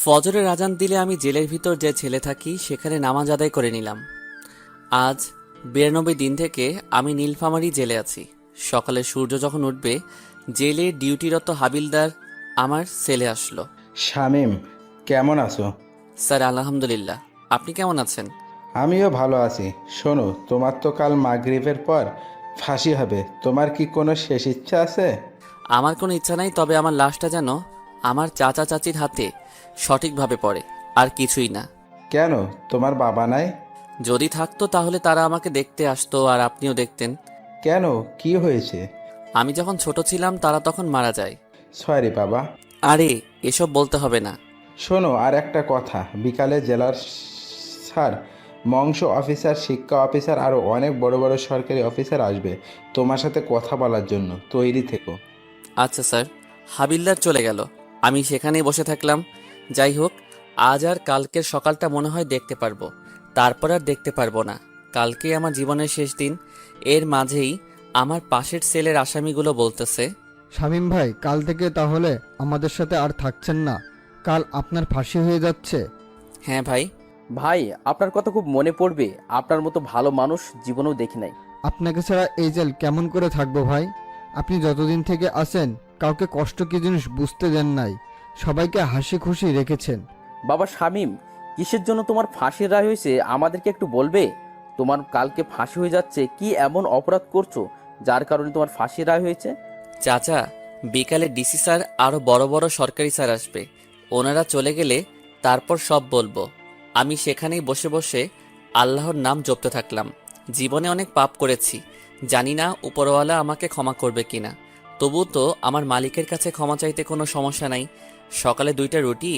ফজরের আজান দিলে আমি জেলের ভিতর যে ছেলে থাকি সেখানে নামাজ আদায় করে নিলাম। আজ 92 দিন থেকে আমি নীলফামারী জেলে আছি। সকালে সূর্য যখন উঠবে, জেলে ডিউটিরত হাবিলদার আমার সেলে আসলো। শামীম, কেমন আছো? স্যার আলহামদুলিল্লাহ, আপনি কেমন আছেন? আমিও ভালো আছি। শোনো, তোমার তো কাল মাগরিবের পর ফাঁসি হবে। তোমার কি কোনো শেষ ইচ্ছা আছে? আমার কোনো ইচ্ছা নাই, তবে আমার লাশটা যেন আমার চাচা চাচির হাতে সঠিকভাবে পড়ে, আর কিছুই না। কেন, তোমার বাবা নাই? যদি থাকতো তাহলে তারা আমাকে দেখতে আসতো আর আপনিও দেখতেন। কেন, কি হয়েছে? আমি যখন ছোট ছিলাম তারা তখন মারা যায়। সরি বাবা। আরে এসব বলতে হবে না। শোনো, আর একটা কথা, বিকালে জেলার স্যার, মংস অফিসার, শিক্ষা অফিসার, আরও অনেক বড় বড় সরকারি অফিসার আসবে তোমার সাথে কথা বলার জন্য। তৈরি থেকো। আচ্ছা স্যার। হাবিলদার চলে গেল, আমি সেখানেই বসে থাকলাম। যাই হোক, আজ আর কালকের সকালটা মনে হয় দেখতে পারবো, তারপর আর দেখতে পারবো না। কালকে আমার জীবনের শেষ দিন। এর মাঝেই আমার পাশের সেলের আসামিগুলো বলতেছে, শামীম ভাই, কাল থেকে তাহলে আমাদের সাথে আর থাকছেন না? কাল আপনার ফাঁসি হয়ে যাচ্ছে। হ্যাঁ ভাই। ভাই, আপনার কথা খুব মনে পড়বে। আপনার মতো ভালো মানুষ জীবনেও দেখি নাই। আপনাকে ছাড়া এই জেল কেমন করে থাকবো ভাই? আপনি যতদিন থেকে আছেন কাউকে কষ্ট কি জিনিস বুঝতে দেন নাই, সবাইকে হাসি খুশি রেখেছেন। বাবা শামীম, কিসের জন্য তোমার ফাঁসির রায় হয়েছে আমাদেরকে একটু বলবে? তোমার কালকে ফাঁসি হয়ে যাচ্ছে, কি এমন অপরাধ করছো যার কারণে তোমার ফাঁসির রায় হয়েছে? চাচা, বিকালে ডিসি স্যার আরো বড় বড় সরকারি স্যার আসবে। ওনারা চলে গেলে তারপর সব বলবো। আমি সেখানেই বসে বসে আল্লাহর নাম জপতে থাকলাম। জীবনে অনেক পাপ করেছি, জানি না উপরওয়ালা আমাকে ক্ষমা করবে কিনা। তবু তো আমার মালিকের কাছে ক্ষমা চাইতে কোনো সমস্যা নাই। সকালে 2টা রুটি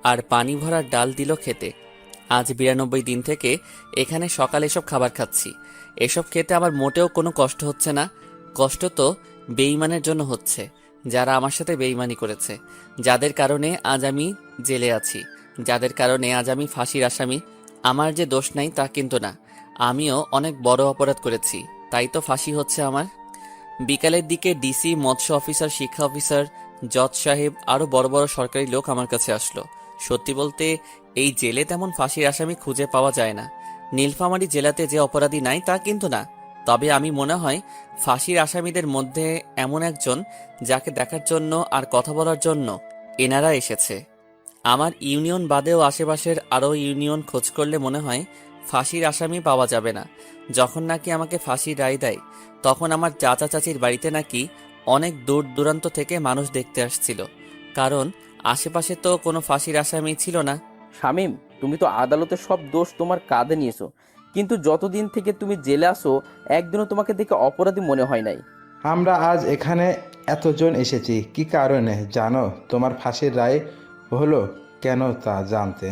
আর পানি ভরা ডাল দিল খেতে। আজ 92 দিন থেকে এখানে সকালে এসব খাবার খাচ্ছি। এসব খেতে আমার মোটেও কোনো কষ্ট হচ্ছে না। কষ্ট তো বেঈমানের জন্য হচ্ছে, যারা আমার সাথে বেঈমানি করেছে, যাদের কারণে আজ আমি জেলে আছি, যাদের কারণে আজ আমি ফাঁসির আসামি। আমার যে দোষ নাই তা কিন্তু না, আমিও অনেক বড় অপরাধ করেছি, তাই তো ফাঁসি হচ্ছে আমার। বিকালের দিকে ডিসি, মৎস্য অফিসার, শিক্ষা অফিসার, জজ সাহেব আরো বড় বড় সরকারি লোক আমার কাছে আসলো। সত্যি বলতে এই জেলে তেমন ফাঁসির আসামি খুঁজে পাওয়া যায় না। নীলফামারী জেলাতে যে অপরাধী নাই তা কিন্তু না, তবে আমি মনে হয় ফাঁসির আসামিদের মধ্যে এমন একজন যাকে দেখার জন্য আর কথা বলার জন্য এনারা এসেছে। আমার ইউনিয়ন বাদেও আশেপাশের আরও ইউনিয়ন খোঁজ করলে মনে হয় ফাঁসির আসামি পাওয়া যাবে না। যখন নাকি আমাকে ফাঁসির রায় দেয়, তখন আমার চাচা চাচির বাড়িতে নাকি অনেক দূর দূরান্ত থেকে মানুষ দেখতে আসছিল, কারণ আশেপাশে তো কোনো ফাঁসির আসামি ছিল না। শামীম, তুমি তো আদালতের সব দোষ তোমার কাঁধে নিয়েছো, কিন্তু যতদিন থেকে তুমি জেলে আসো একদিনও তোমাকে দেখে অপরাধী মনে হয় নাই। আমরা আজ এখানে এতজন এসেছি কি কারণে জানো? তোমার ফাঁসির রায় হলো কেন তা জানতে।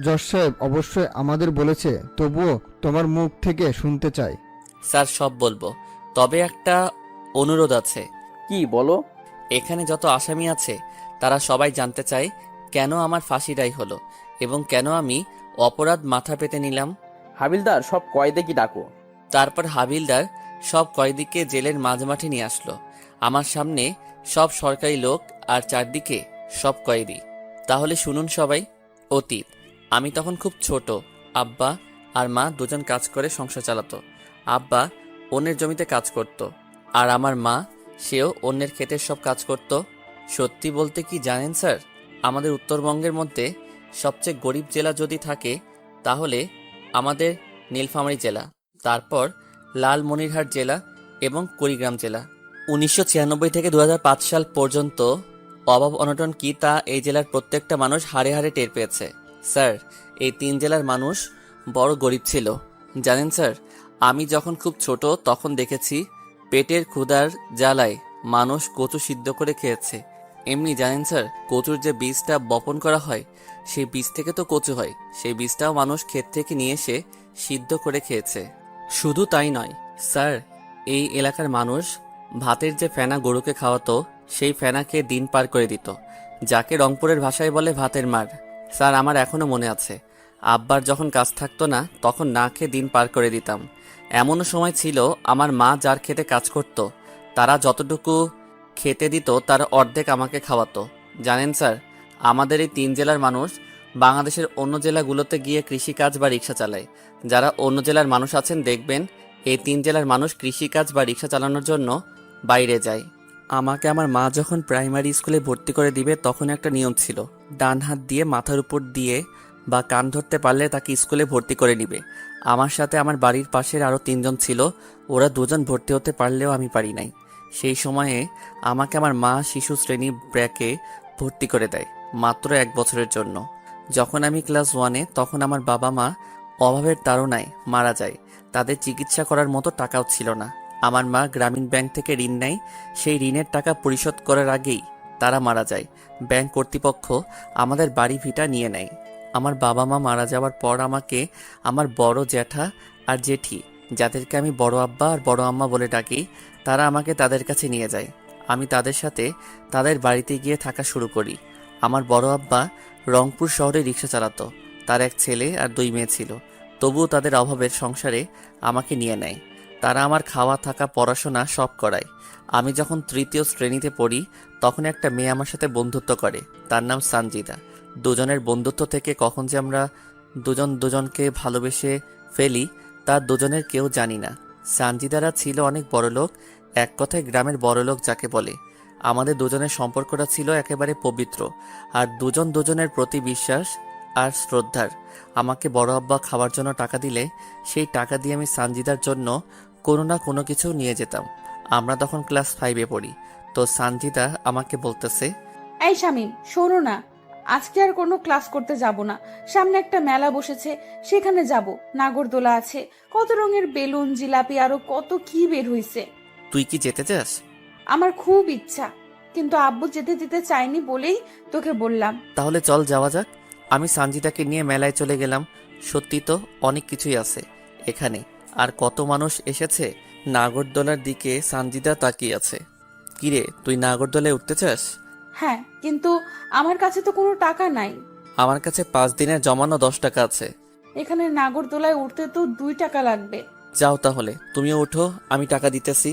জজ সাহেব অবশ্যই আমাদের বলেছে, তবুও তোমার মুখ থেকে শুনতে চাই। স্যার সব বলবো, তবে একটা অনুরোধ আছে। কি বলো? এখানে যত আসামি আছে তারা সবাই জানতে চায় কেন আমার ফাঁসি রায় হলো এবং কেন আমি অপরাধ মাথা পেতে নিলাম। হাবিলদার, সব কয়েদে কি ডাকো। তারপর হাবিলদার সব কয়েদিকে জেলের মাঝমাঠে নিয়ে আসলো। আমার সামনে সব সরকারি লোক আর চারদিকে সব কয়েদি। তাহলে শুনুন সবাই। অতীত, আমি তখন খুব ছোট। আব্বা আর মা দুজন কাজ করে সংসার চালাতো। আব্বা অন্যের জমিতে কাজ করত, আর আমার মা, সেও অন্যের ক্ষেতের সব কাজ করত। সত্যি বলতে কি জানেন স্যার, আমাদের উত্তরবঙ্গের মধ্যে সবচেয়ে গরিব জেলা যদি থাকে তাহলে আমাদের নীলফামারী জেলা, তারপর লালমনিরহাট জেলা এবং কুড়িগ্রাম জেলা। 1996 থেকে 2005 সাল পর্যন্ত অভাব অনটন কি তা এই জেলার প্রত্যেকটা মানুষ হাড়ে হাড়ে টের পেয়েছে। স্যার, এই 3 জেলার মানুষ বড় গরিব ছিল। জানেন স্যার, আমি যখন খুব ছোট তখন দেখেছি পেটের ক্ষুধার জ্বালায় মানুষ কচু সিদ্ধ করে খেয়েছে। এমনি জানেন স্যার, কচুর যে বীজটা বপন করা হয় সেই বীজ থেকে তো কচু হয়, সেই বীজটাও মানুষ ক্ষেত থেকে নিয়ে এসে সিদ্ধ করে খেয়েছে। শুধু তাই নয় স্যার, এই এলাকার মানুষ ভাতের যে ফেনা গরুকে খাওয়াতো সেই ফেনাকে দিন পার করে দিত, যাকে রংপুরের ভাষায় বলে ভাতের মার। স্যার, আমার এখনো মনে আছে, আব্বার যখন কাজ থাকতো না তখন না খেয়ে দিন পার করে দিতাম। এমনও সময় ছিল আমার মা যার খেতে কাজ করত তারা যতটুকু খেতে দিত তার অর্ধেক আমাকে খাওয়াতো। জানেন স্যার, আমাদের এই 3 জেলার মানুষ বাংলাদেশের অন্য জেলাগুলোতে গিয়ে কৃষিকাজ বা রিক্সা চালায়। যারা অন্য জেলার মানুষ আছেন দেখবেন এই 3 জেলার মানুষ কৃষিকাজ বা রিক্সা চালানোর জন্য বাইরে যায়। আমাকে আমার মা যখন প্রাইমারি স্কুলে ভর্তি করে দিবে তখন একটা নিয়ম ছিল, ডান হাত দিয়ে মাথার উপর দিয়ে বা কান ধরতে পারলে তাকে স্কুলে ভর্তি করে নিবে। আমার সাথে আমার বাড়ির পাশের আরও 3 জন ছিল, ওরা 2 জন ভর্তি হতে পারলেও আমি পারি নাই। সেই সময়ে আমাকে আমার মা শিশু শ্রেণী ব্র্যাকে ভর্তি করে দেয়, মাত্র 1 বছরের জন্য। যখন আমি ক্লাস 1-এ তখন আমার বাবা মা অভাবের তাড়নায় মারা যায়। তাদের চিকিৎসা করার মতো টাকাও ছিল না। আমার মা গ্রামীণ ব্যাংক থেকে ঋণ নেয়, সেই ঋণের টাকা পরিশোধ করার আগেই তারা মারা যায়। ব্যাংক কর্তৃপক্ষ আমাদের বাড়ি ভিটা নিয়ে নেয়। আমার বাবা মা মারা যাওয়ার পর আমাকে আমার বড় জ্যাঠা আর জেঠি, যাদেরকে আমি বড় আব্বা আর বড় আম্মা বলে ডাকি, তারা আমাকে তাদের কাছে নিয়ে যায়। আমি তাদের সাথে তাদের বাড়িতে গিয়ে থাকা শুরু করি। আমার বড় আব্বা রংপুর শহরে রিক্সা চালাতো, তার এক ছেলে আর 2 মেয়ে ছিল। তবুও তাদের অভাবের সংসারে আমাকে নিয়ে নেয়। তারা আমার খাওয়া থাকা পড়াশোনা সব করায়। আমি যখন 3য় শ্রেণীতে পড়ি তখন একটা মেয়ে আমার সাথে বন্ধুত্ব করে, তার নাম সানজিদা। দুজনের বন্ধুত্ব থেকে কখন যে আমরা দুজন দুজনকে ভালোবেসে ফেলি তা দুজনের কেউ জানি না। সানজিদারা ছিল অনেক বড়লোক, এক কথায় গ্রামের বড়লোক যাকে বলে। আমাদের দুজনের সম্পর্কটা ছিল একেবারে পবিত্র, আর দুজন দুজনের প্রতি বিশ্বাস আর শ্রদ্ধার। আমাকে বড় আব্বা খাওয়ার জন্য টাকা দিলে সেই টাকা দিয়ে আমি সানজিদার জন্য কোনো না কোনো কিছু নিয়ে যেতাম। আমরা তখন ক্লাস 5-এ পড়ি। তো সানজিদা আমাকে বলতেছে, এই শামিম, শোনো না, আজকে আর কোনো ক্লাস করতে যাব না। সামনে একটা মেলা বসেছে, সেখানে যাব। নাগরদোলা আছে, কত রঙের বেলুন, জিলাপি, আরো কত কি বের হইছে। তুই কি যেতে চাস? আমার খুব ইচ্ছা, কিন্তু আব্বু যেতে দিতে চাইনি বলেই তোকে বললাম। তাহলে চল যাওয়া যাক। আমি সানজিদাকে নিয়ে মেলায় চলে গেলাম। সত্যি তো অনেক কিছুই আছে এখানে, আর কত মানুষ এসেছে। নাগরদোলার দিকে সানজিদা তাকিয়ে আছে। কিরে, তুই নাগরদোলায় উঠতে চাস? হ্যাঁ, কিন্তু আমার কাছে তো কোনো টাকা নাই। আমার কাছে 5 দিনের জমানো 10 টাকা আছে। এখানে নাগরদোলায় উঠতে তো 2 টাকা লাগবে। যাও তাহলে, তুমিও উঠো, আমি টাকা দিতেছি।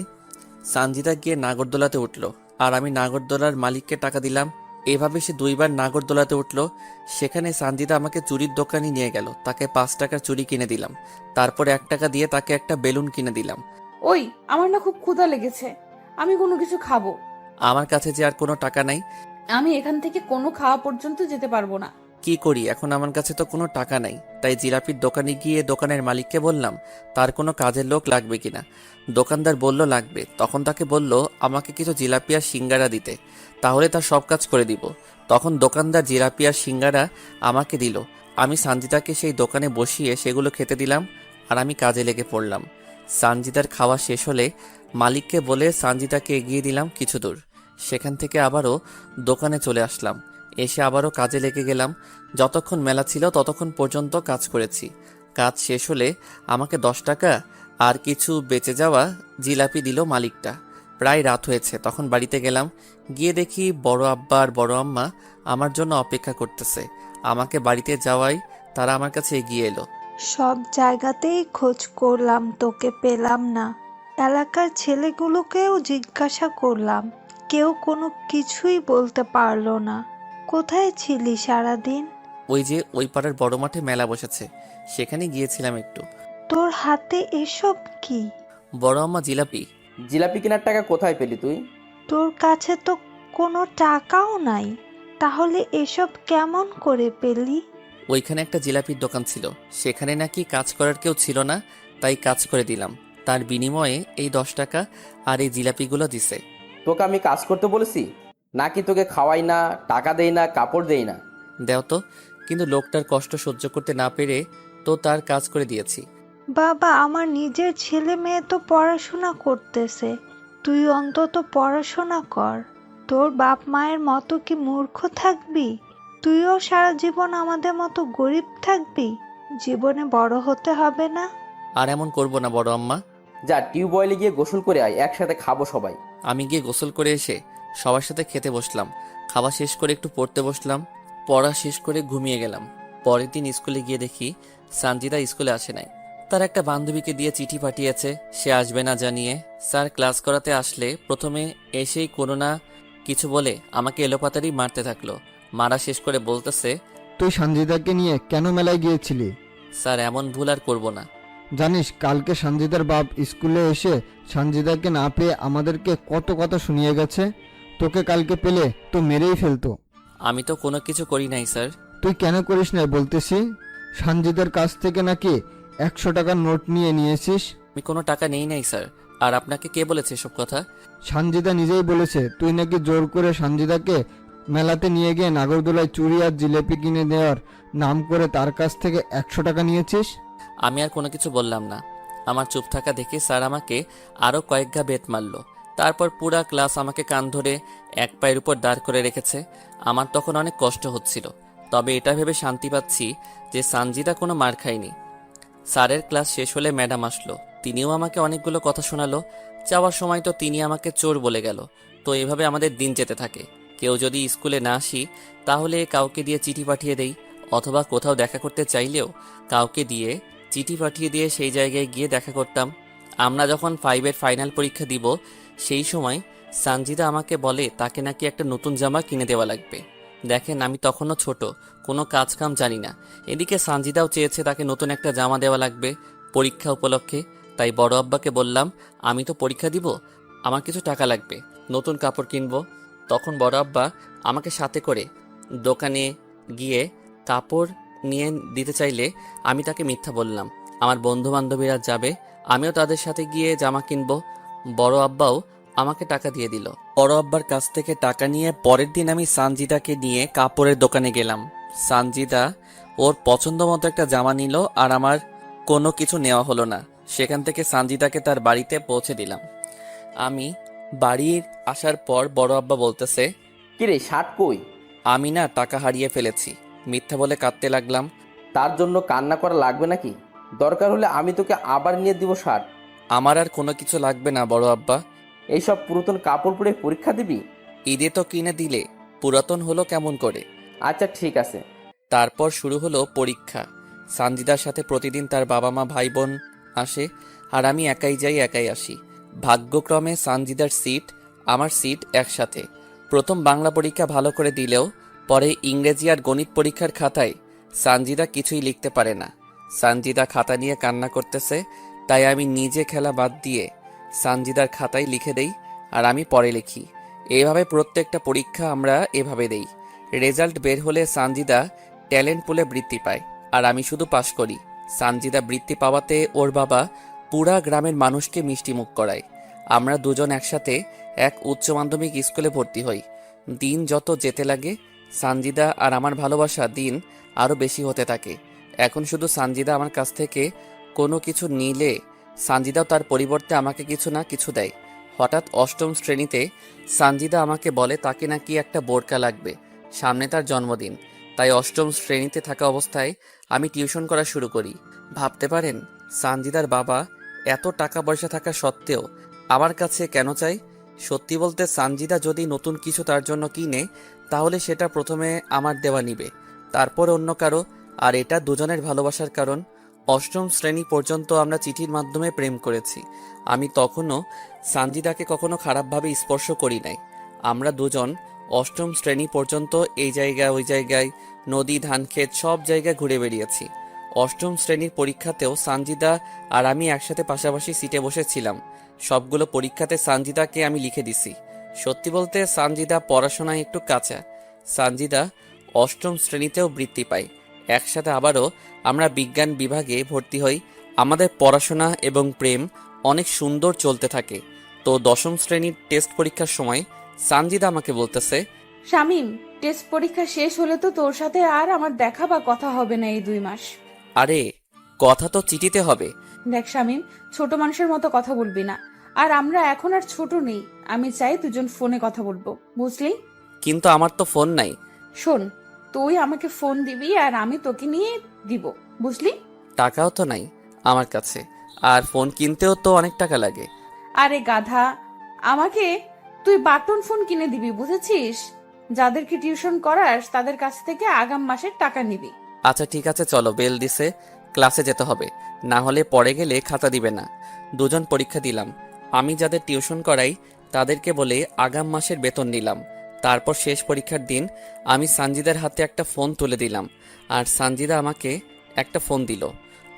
সানজিদা গিয়ে নাগরদোলাতে উঠলো, আর আমি নাগরদোলার মালিককে টাকা দিলাম। এভাবে সে 2বার নাগরদোলাতে উঠলো। সেখানে সানজিদা আমাকে চুরির দোকানে নিয়ে গেল, তাকে 5 টাকার চুরি কিনে দিলাম। তারপর 1 টাকা দিয়ে তাকে একটা বেলুন কিনে দিলাম। ওই, আমার না খুব ক্ষুধা লেগেছে, আমি কোনো কিছু খাবো। আমার কাছে যে আর কোনো টাকা নাই। আমি এখান থেকে কোনো খাওয়া পর্যন্ত যেতে পারবো না। কি করি এখন, আমার কাছে তো কোনো টাকা নাই। তাই জিলাপির দোকানে গিয়ে দোকানের মালিককে বললাম তার কোনো কাজের লোক লাগবে কিনা। দোকানদার বলল লাগবে। তখন তাকে বলল আমাকে কিছু জিলাপি আর সিঙ্গারা দিতে, তাহলে তার সব কাজ করে দিব। তখন দোকানদার জিলাপি আর সিঙ্গারা আমাকে দিল। আমি সানজিদাকে সেই দোকানে বসিয়ে সেগুলো খেতে দিলাম, আর আমি কাজে লেগে পড়লাম। সানজিদার খাওয়া শেষ হলে মালিককে বলে সানজিদাকে এগিয়ে দিলাম কিছু দূর। সেখান থেকে আবারও দোকানে চলে আসলাম। এসে আবারও কাজে লেগে গেলাম। যতক্ষণ মেলা ছিল ততক্ষণ পর্যন্ত কাজ করেছি। কাজ শেষ হলে আমাকে 10 টাকা আর কিছু বেঁচে যাওয়া জিলাপি দিল মালিকটা। প্রায় রাত হয়েছে, তখন বাড়িতে গেলাম। গিয়ে দেখি বড় আব্বা আর বড় আম্মা আমার জন্য অপেক্ষা করতেছে। আমাকে বাড়িতে যাওয়ায় তারা আমার কাছে এগিয়ে এলো। সব জায়গাতেই খোঁজ করলাম, তোকে পেলাম না। এলাকার ছেলেগুলোকেও জিজ্ঞাসা করলাম, কেউ কোনো কিছুই বলতে পারলো না। কোথায় ছিলি সারাদিন? ওই যে ওই পাড়ার বড় মাঠে মেলা বসেছে, সেখানে গিয়েছিলাম একটু। তোর হাতে এসব কি? বড় আম্মা জিলাপি। জিলাপি কেনার টাকা কোথায় পেলি তুই? তোর কাছে তো কোনো টাকাও নাই, তাহলে এসব কেমন করে পেলি? ওইখানে একটা জিলাপির দোকান ছিল, সেখানে নাকি কাজ করার কেউ ছিল না, তাই কাজ করে দিলাম। তার বিনিময়ে এই 10 টাকা আর এই জিলাপিগুলো দিছে। তোকে আমি কাজ করতে বলেছি নাকি? তোকে খাওয়াই না, টাকা দেই না, কাপড় দেই না? দেও তো। কিন্তু লোকটার কষ্ট সহ্য করতে না পেরে তো তার কাজ করে দিয়েছি। বাবা, আমার নিজের ছেলে মেয়ে তো পড়াশোনা করতেছে, তুই অন্তত পড়াশোনা কর। তোর বাপ মায়ের মতো কি মূর্খ থাকবি? তুইও সারা জীবন আমাদের মতো গরিব থাকবি? জীবনে বড় হতে হবে না? আর এমন করব না বড় আম্মা। যা, টিউবওয়েলে গিয়ে গোসল করে আয়, একসাথে খাবো সবাই। আমি গিয়ে গোসল করে এসে সবার সাথে খেতে বসলাম। খাওয়া শেষ করে একটু পড়তে বসলাম। পড়া শেষ করে ঘুমিয়ে গেলাম। পরের দিন স্কুলে গিয়ে দেখি সানজিদা স্কুলে আসে নাই। তার একটা বান্ধবীকে দিয়ে চিঠি পাঠিয়েছে, সে আসবে না জানিয়ে। স্যার ক্লাস করাতে আসলে প্রথমে এসেই কোনো না কিছু বলে আমাকে এলোপাতাড়ি মারতে থাকলো। মারা শেষ করে বলতেছে, তুই সঞ্জিদাকে নিয়ে কেন মেলায় গিয়েছিলি? স্যার এমন ভুল আর করবো না। জানিস কালকে সঞ্জিদার বাপ স্কুলে এসে সঞ্জিদাকে না পেয়ে আমাদেরকে কত কথা শুনিয়ে গেছে। তোকে কালকে পেলে তো মেরেই ফেলতো। আমি তো কোনো কিছু করি নাই স্যার। তুই কেন করিস না বলতেছি? সঞ্জিদার কাছ থেকে নাকি 100 টাকার নোট নিয়ে নিয়েছিস। আমি কোনো টাকা নেই নাই স্যার। আর আপনাকে কে বলেছে এসব কথা? সঞ্জিদা নিজেই বলেছে তুই নাকি জোর করে সঞ্জিদাকে মেলাতে নিয়ে গিয়ে নাগরদোলায় চুড়ি আর জিলেপি কিনে দেওয়ার নাম করে তার কাছ থেকে 100 টাকা নিয়েছিস। আমি আর কোনো কিছু বললাম না। আমার চুপ থাকা দেখে স্যার আমাকে আরও কয়েক ঘা বেত মারলো। তারপর পুরা ক্লাস আমাকে কান ধরে এক পায়ের উপর দাঁড় করে রেখেছে। আমার তখন অনেক কষ্ট হচ্ছিল, তবে এটা ভেবে শান্তি পাচ্ছি যে সানজিদা কোনো মার খায়নি। স্যারের ক্লাস শেষ হলে ম্যাডাম আসলো। তিনিও আমাকে অনেকগুলো কথা শোনালো। যাওয়ার সময় তো তিনি আমাকে চোর বলে গেল। তো এভাবে আমাদের দিন যেতে থাকে। কেউ যদি স্কুলে না আসি তাহলে কাউকে দিয়ে চিঠি পাঠিয়ে দেই, অথবা কোথাও দেখা করতে চাইলেও কাউকে দিয়ে চিঠি পাঠিয়ে দিয়ে সেই জায়গায় গিয়ে দেখা করতাম। আমরা যখন 5-এর ফাইনাল পরীক্ষা দিব সেই সময় সানজিদা আমাকে বলে তাকে নাকি একটা নতুন জামা কিনে দেওয়া লাগবে। দেখেন আমি তখনও ছোট, কোনো কাজ কাম জানি না। এদিকে সানজিদাও চেয়েছে তাকে নতুন একটা জামা দেওয়া লাগবে পরীক্ষা উপলক্ষে। তাই বড় আব্বাকে বললাম, আমি তো পরীক্ষা দিব, আমার কিছু টাকা লাগবে, নতুন কাপড় কিনবো। তখন বড় আব্বা আমাকে সাথে করে দোকানে গিয়ে কাপড় নিয়ে দিতে চাইলে আমি তাকে মিথ্যা বললাম। আমার বন্ধু বান্ধবীরা যাবে, আমিও তাদের সাথে গিয়ে জামা কিনবো। বড় আব্বাও আমাকে টাকা দিয়ে দিল। বড় আব্বার কাছ থেকে টাকা নিয়ে পরের দিন আমি সানজিদাকে নিয়ে কাপড়ের দোকানে গেলাম। সানজিদা ওর পছন্দ মতো একটা জামা নিল, আর আমার কোনো কিছু নেওয়া হলো না। সেখান থেকে সানজিদাকে তার বাড়িতে পৌঁছে দিলাম। আমি বাড়ির আসার পর বড় আব্বা বলতেছে, কিরে শার্ট কই? আমি না টাকা হারিয়ে ফেলেছি, মিথ্যা বলে কাঁদতে লাগলাম। তার জন্য কান্না করা লাগবে নাকি? দরকার হলে আমি তোকে আবার নিয়ে দিব শার্ট। আমার আর কোনো কিছু লাগবে না বড় আব্বা। এইসব পুরাতন কাপড় পরে পরীক্ষা দিবি? ঈদে তো কিনে দিলে, পুরাতন হলো কেমন করে? আচ্ছা ঠিক আছে। তারপর শুরু হলো পরীক্ষা। সানজিদার সাথে প্রতিদিন তার বাবা মা ভাই বোন আসে, আর আমি একাই যাই একাই আসি। ভাগ্যক্রমে সানজিদার সিট আমার সিট একসাথে। প্রথম বাংলা পরীক্ষা ভালো করে দিলেও পরে ইংরেজি আর গণিত পরীক্ষার খাতায় সানজিদা কিছুই লিখতে পারে না। সানজিদা খাতা নিয়ে কান্না করতেছে, তাই আমি নিজে খেলা বাদ দিয়ে সানজিদার খাতায় লিখে দেই, আর আমি পরে লিখি। এইভাবে প্রত্যেকটা পরীক্ষা আমরা এভাবে দেই। রেজাল্ট বের হলে সানজিদা ট্যালেন্ট পুলে বৃত্তি পায়, আর আমি শুধু পাশ করি। সানজিদা বৃত্তি পাওয়াতে ওর বাবা পুরা গ্রামের মানুষকে মিষ্টিমুখ করায়। আমরা দুজন একসাথে এক উচ্চ মাধ্যমিক স্কুলে ভর্তি হই। দিন যত যেতে লাগে সানজিদা আর আমার ভালোবাসা দিন আরও বেশি হতে থাকে। এখন শুধু সানজিদা আমার কাছ থেকে কোনো কিছু নিলে সানজিদাও তার পরিবর্তে আমাকে কিছু না কিছু দেয়। হঠাৎ অষ্টম শ্রেণীতে সানজিদা আমাকে বলে তাকে নাকি একটা বোরকা লাগবে, সামনে তার জন্মদিন। তাই অষ্টম শ্রেণীতে থাকা অবস্থায় আমি টিউশন করা শুরু করি। ভাবতে পারেন সানজিদার বাবা এত টাকা পয়সা থাকা সত্ত্বেও আমার কাছে কেন চাই? সত্যি বলতে সানজিদা যদি নতুন কিছু তার জন্য কিনে তাহলে সেটা প্রথমে আমার দেওয়া নিবে, তারপর অন্য কারো। আর এটা দুজনের ভালোবাসার কারণ। অষ্টম শ্রেণী পর্যন্ত আমরা চিঠির মাধ্যমে প্রেম করেছি। আমি তখনও সানজিদাকে কখনো খারাপভাবে স্পর্শ করি নাই। আমরা দুজন অষ্টম শ্রেণী পর্যন্ত এই জায়গায় ওই জায়গায়, নদী ধানক্ষেত সব জায়গায় ঘুরে বেরিয়েছি। অষ্টম শ্রেণীর পরীক্ষাতেও সানজিদা আর আমি একসাথে পাশাপাশি সিটে বসেছিলাম। সবগুলো পরীক্ষাতে সানজিদাকে আমি লিখে দিছি। সত্যি বলতে সানজিদা পড়াশোনায় একটু কাঁচা। সানজিদা অষ্টম শ্রেণীতেও বৃত্তি পায়। একসাথে আবারও আমরা বিজ্ঞান বিভাগে ভর্তি হই। আমাদের পড়াশোনা এবং প্রেম অনেক সুন্দর চলতে থাকে। তো দশম শ্রেণীর টেস্ট পরীক্ষার সময় সানজিদা আমাকে বলতেছে, শামিম, টেস্ট পরীক্ষা শেষ হলে তো তোর সাথে আর আমার দেখা বা কথা হবে না এই 2 মাস। আরে কথা তো চিঠিতে হবে। দেখ শামিম, ছোট মানুষের মতো কথা বলবি না। আর আমরা এখন আর ছোট নেই। আমি চাই দুজন ফোনে কথা বলবো, বুঝলি? কিন্তু আমার তো ফোন নাই। শোন, তুই আমাকে ফোন দিবি আর আমি তোকে নিয়ে দিব, বুঝলি? টাকাও তো নাই আমার কাছে, আর ফোন কিনতেও তো অনেক টাকা লাগে। আরে গাধা, আমাকে তুই বাটন ফোন কিনে দিবি, বুঝেছিস? যাদেরকে টিউশন করাস তাদের কাছ থেকে আগাম মাসের টাকা নিবি। আচ্ছা ঠিক আছে, চলো, বেল দিছে, ক্লাসে যেতে হবে, না হলে পরে গেলে খাতা দিবে না। দুজন পরীক্ষা দিলাম। আমি যাদের টিউশন করাই তাদেরকে বলে আগাম মাসের বেতন নিলাম, তারপর শেষ পরীক্ষার দিন আমি সানজিদার হাতে একটা ফোন তুলে দিলাম আর সানজিদা আমাকে একটা ফোন দিল।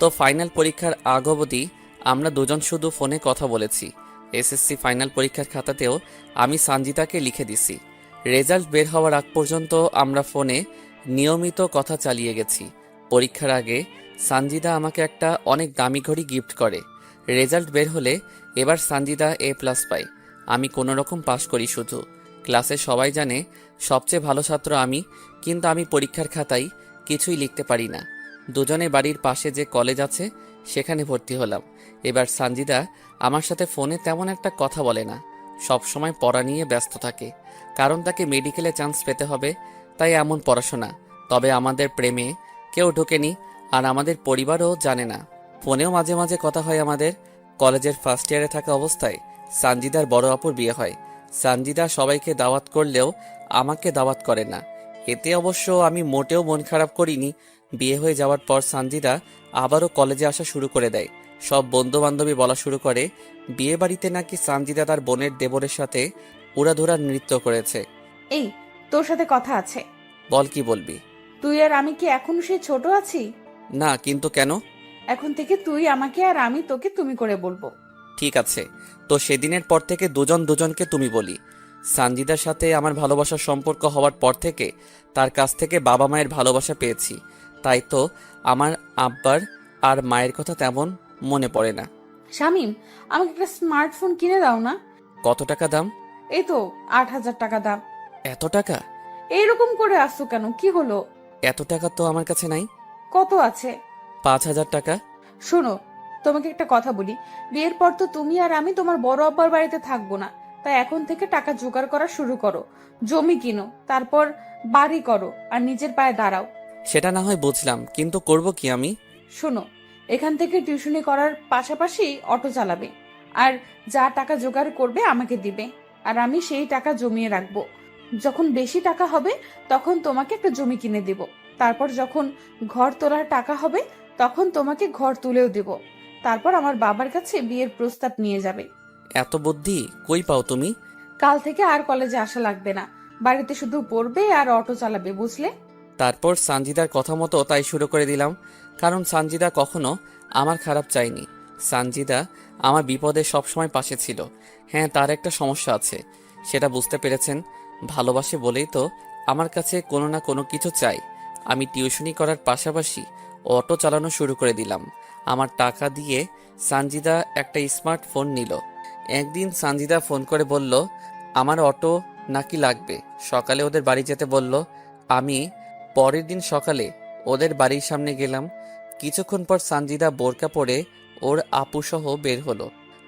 তো ফাইনাল পরীক্ষার আগ অবধি আমরা দুজন শুধু ফোনে কথা বলেছি। এসএসসি ফাইনাল পরীক্ষার খাতাতেও আমি সানজিদাকে লিখে দিছি। রেজাল্ট বের হওয়ার আগ পর্যন্ত আমরা ফোনে নিয়মিত কথা চালিয়ে গেছি। পরীক্ষার আগে সানজিদা আমাকে একটা অনেক দামি ঘড়ি গিফট করে। রেজাল্ট বের হলে এবার সানজিদা A+ পায়, আমি কোনো রকম পাশ করি। শুধু ক্লাসে সবাই জানে সবচেয়ে ভালো ছাত্র আমি, কিন্তু আমি পরীক্ষার খাতায় কিছুই লিখতে পারি না। দুজনে বাড়ির পাশে যে কলেজ আছে সেখানে ভর্তি হলাম। এবার সানজিদা আমার সাথে ফোনে তেমন একটা কথা বলে না, সব সময় পড়া নিয়ে ব্যস্ত থাকে, কারণ তাকে মেডিকেলে চান্স পেতে হবে, তাই এমন পড়াশোনা। তবে আমাদের প্রেমে কেউ ঢোকেনি আর আমাদের পরিবারও জানে না। ফোনেও মাঝে মাঝে কথা হয় আমাদের। কলেজের ফার্স্ট ইয়ারে থাকা অবস্থায় সানজিদার বড় আপুর বিয়ে হয়। সানজিদা সবাইকে দাওয়াত করলেও আমাকে দাওয়াত করে না। এতে অবশ্য আমি মোটেও মন খারাপ করিনি। বিয়ে হয়ে যাওয়ার পর সানজিদা আবারও কলেজে আসা শুরু করে দেয়। সব বন্ধু বান্ধবী বলা শুরু করে বিয়ে বাড়িতে নাকি সানজিদা তার বোনের দেবরের সাথে উড়াধুরা নৃত্য করেছে। এই, তোর সাথে কথা আছে। বল, কি বলবি? তুই আর আমি কি এখনো সেই ছোট আছি? না, কিন্তু কেন? এখন থেকে তুই আমাকে আর আমি তোকে তুমি করে বলবো। ঠিক আছে, তো সেদিনের পর থেকে দুজন দুজনকে তুমি বলি। সানজিদার সাথে আমার ভালোবাসার সম্পর্ক হওয়ার পর থেকে তার কাছ থেকে বাবা মায়ের ভালোবাসা পেয়েছি, তাই তো আমার আব্বার আর মায়ের কথা তেমন মনে পড়ে না। শামিম, আমাকে একটা স্মার্টফোন কিনে দাও না। কত টাকা দাম? এই তো 8,000 টাকা দাম। এত টাকা? এইরকম করে আসছো কেন, কি হলো? এত টাকা তো আমার কাছে নাই। কত আছে? 5,000 টাকা। শোনো, তোমাকে একটা কথা বলি। বিয়ের পর তো তুমি আর আমি তোমার বড় আব্বার বাড়িতে থাকবো না, তাই এখন থেকে টাকা জোগাড় করা শুরু করো। জমি কিনো, তারপর বাড়ি করো আর নিজের পায়ে দাঁড়াও। সেটা না হয় বুঝলাম, কিন্তু করব কি আমি? শোনো, এখান থেকে টিউশনি করার পাশাপাশি অটো চালাবে, আর যা টাকা জোগাড় করবে আমাকে দিবে, আর আমি সেই টাকা জমিয়ে রাখবো। যখন বেশি টাকা হবে তখন তোমাকে একটা জমি কিনে দিব। তারপর যখন ঘর তোলার টাকা হবে তখন তোমাকে ঘর তুলেও দেব। তারপর আমার বাবার কাছে বিয়ের প্রস্তাব নিয়ে যাবে। এত বুদ্ধি কই পাও তুমি? কাল থেকে আর কলেজে আসা লাগবে না, বাড়িতে শুধু পড়বে আর অটো চালাবে, বুঝলে? তারপর সানজিদার কথা মতো তাই শুরু করে দিলাম, কারণ সানজিদা কখনো আমার খারাপ চায়নি। সানজিদা আমার বিপদে সবসময় পাশে ছিল। হ্যাঁ, তার একটা সমস্যা আছে, সেটা বুঝতে পেরেছেন। ভালোবাসে বলেই তো আমার কাছে কোনো না কোনো কিছু চাই। আমি টিউশনি করার পাশাপাশি অটো চালানো শুরু করে দিলাম। আমার টাকা দিয়ে সানজিদা একটা স্মার্টফোন নিল। একদিন সানজিদা ফোন করে বলল আমার অটো নাকি লাগবে, সকালে ওদের বাড়ি যেতে বলল। আমি পরের দিন সকালে ওদের বাড়ির সামনে গেলাম। কিছুক্ষণ পর সানজিদা বোরকা পরে ওর আপুসহ বের হলো।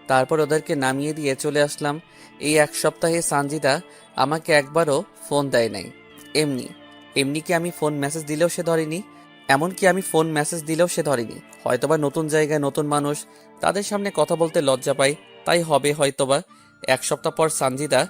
তারপর ওদেরকে নামিয়ে দিয়ে চলে আসলাম। এই এক সপ্তাহে সানজিদা আমাকে একবারও ফোন দেয় নাই। এমনি এমনি কি আমি ফোন মেসেজ দিলেও সে ধরেনি। এমনকি আমি ফোন মেসেজ দিলেও সে ধরেনি। হয়তোবা নতুন জায়গায় নতুন মানুষ, তাদের সামনে কথা বলতে লজ্জা পাই, তাই হবে হয়তোবা। এক সপ্তাহ পর সানজিদা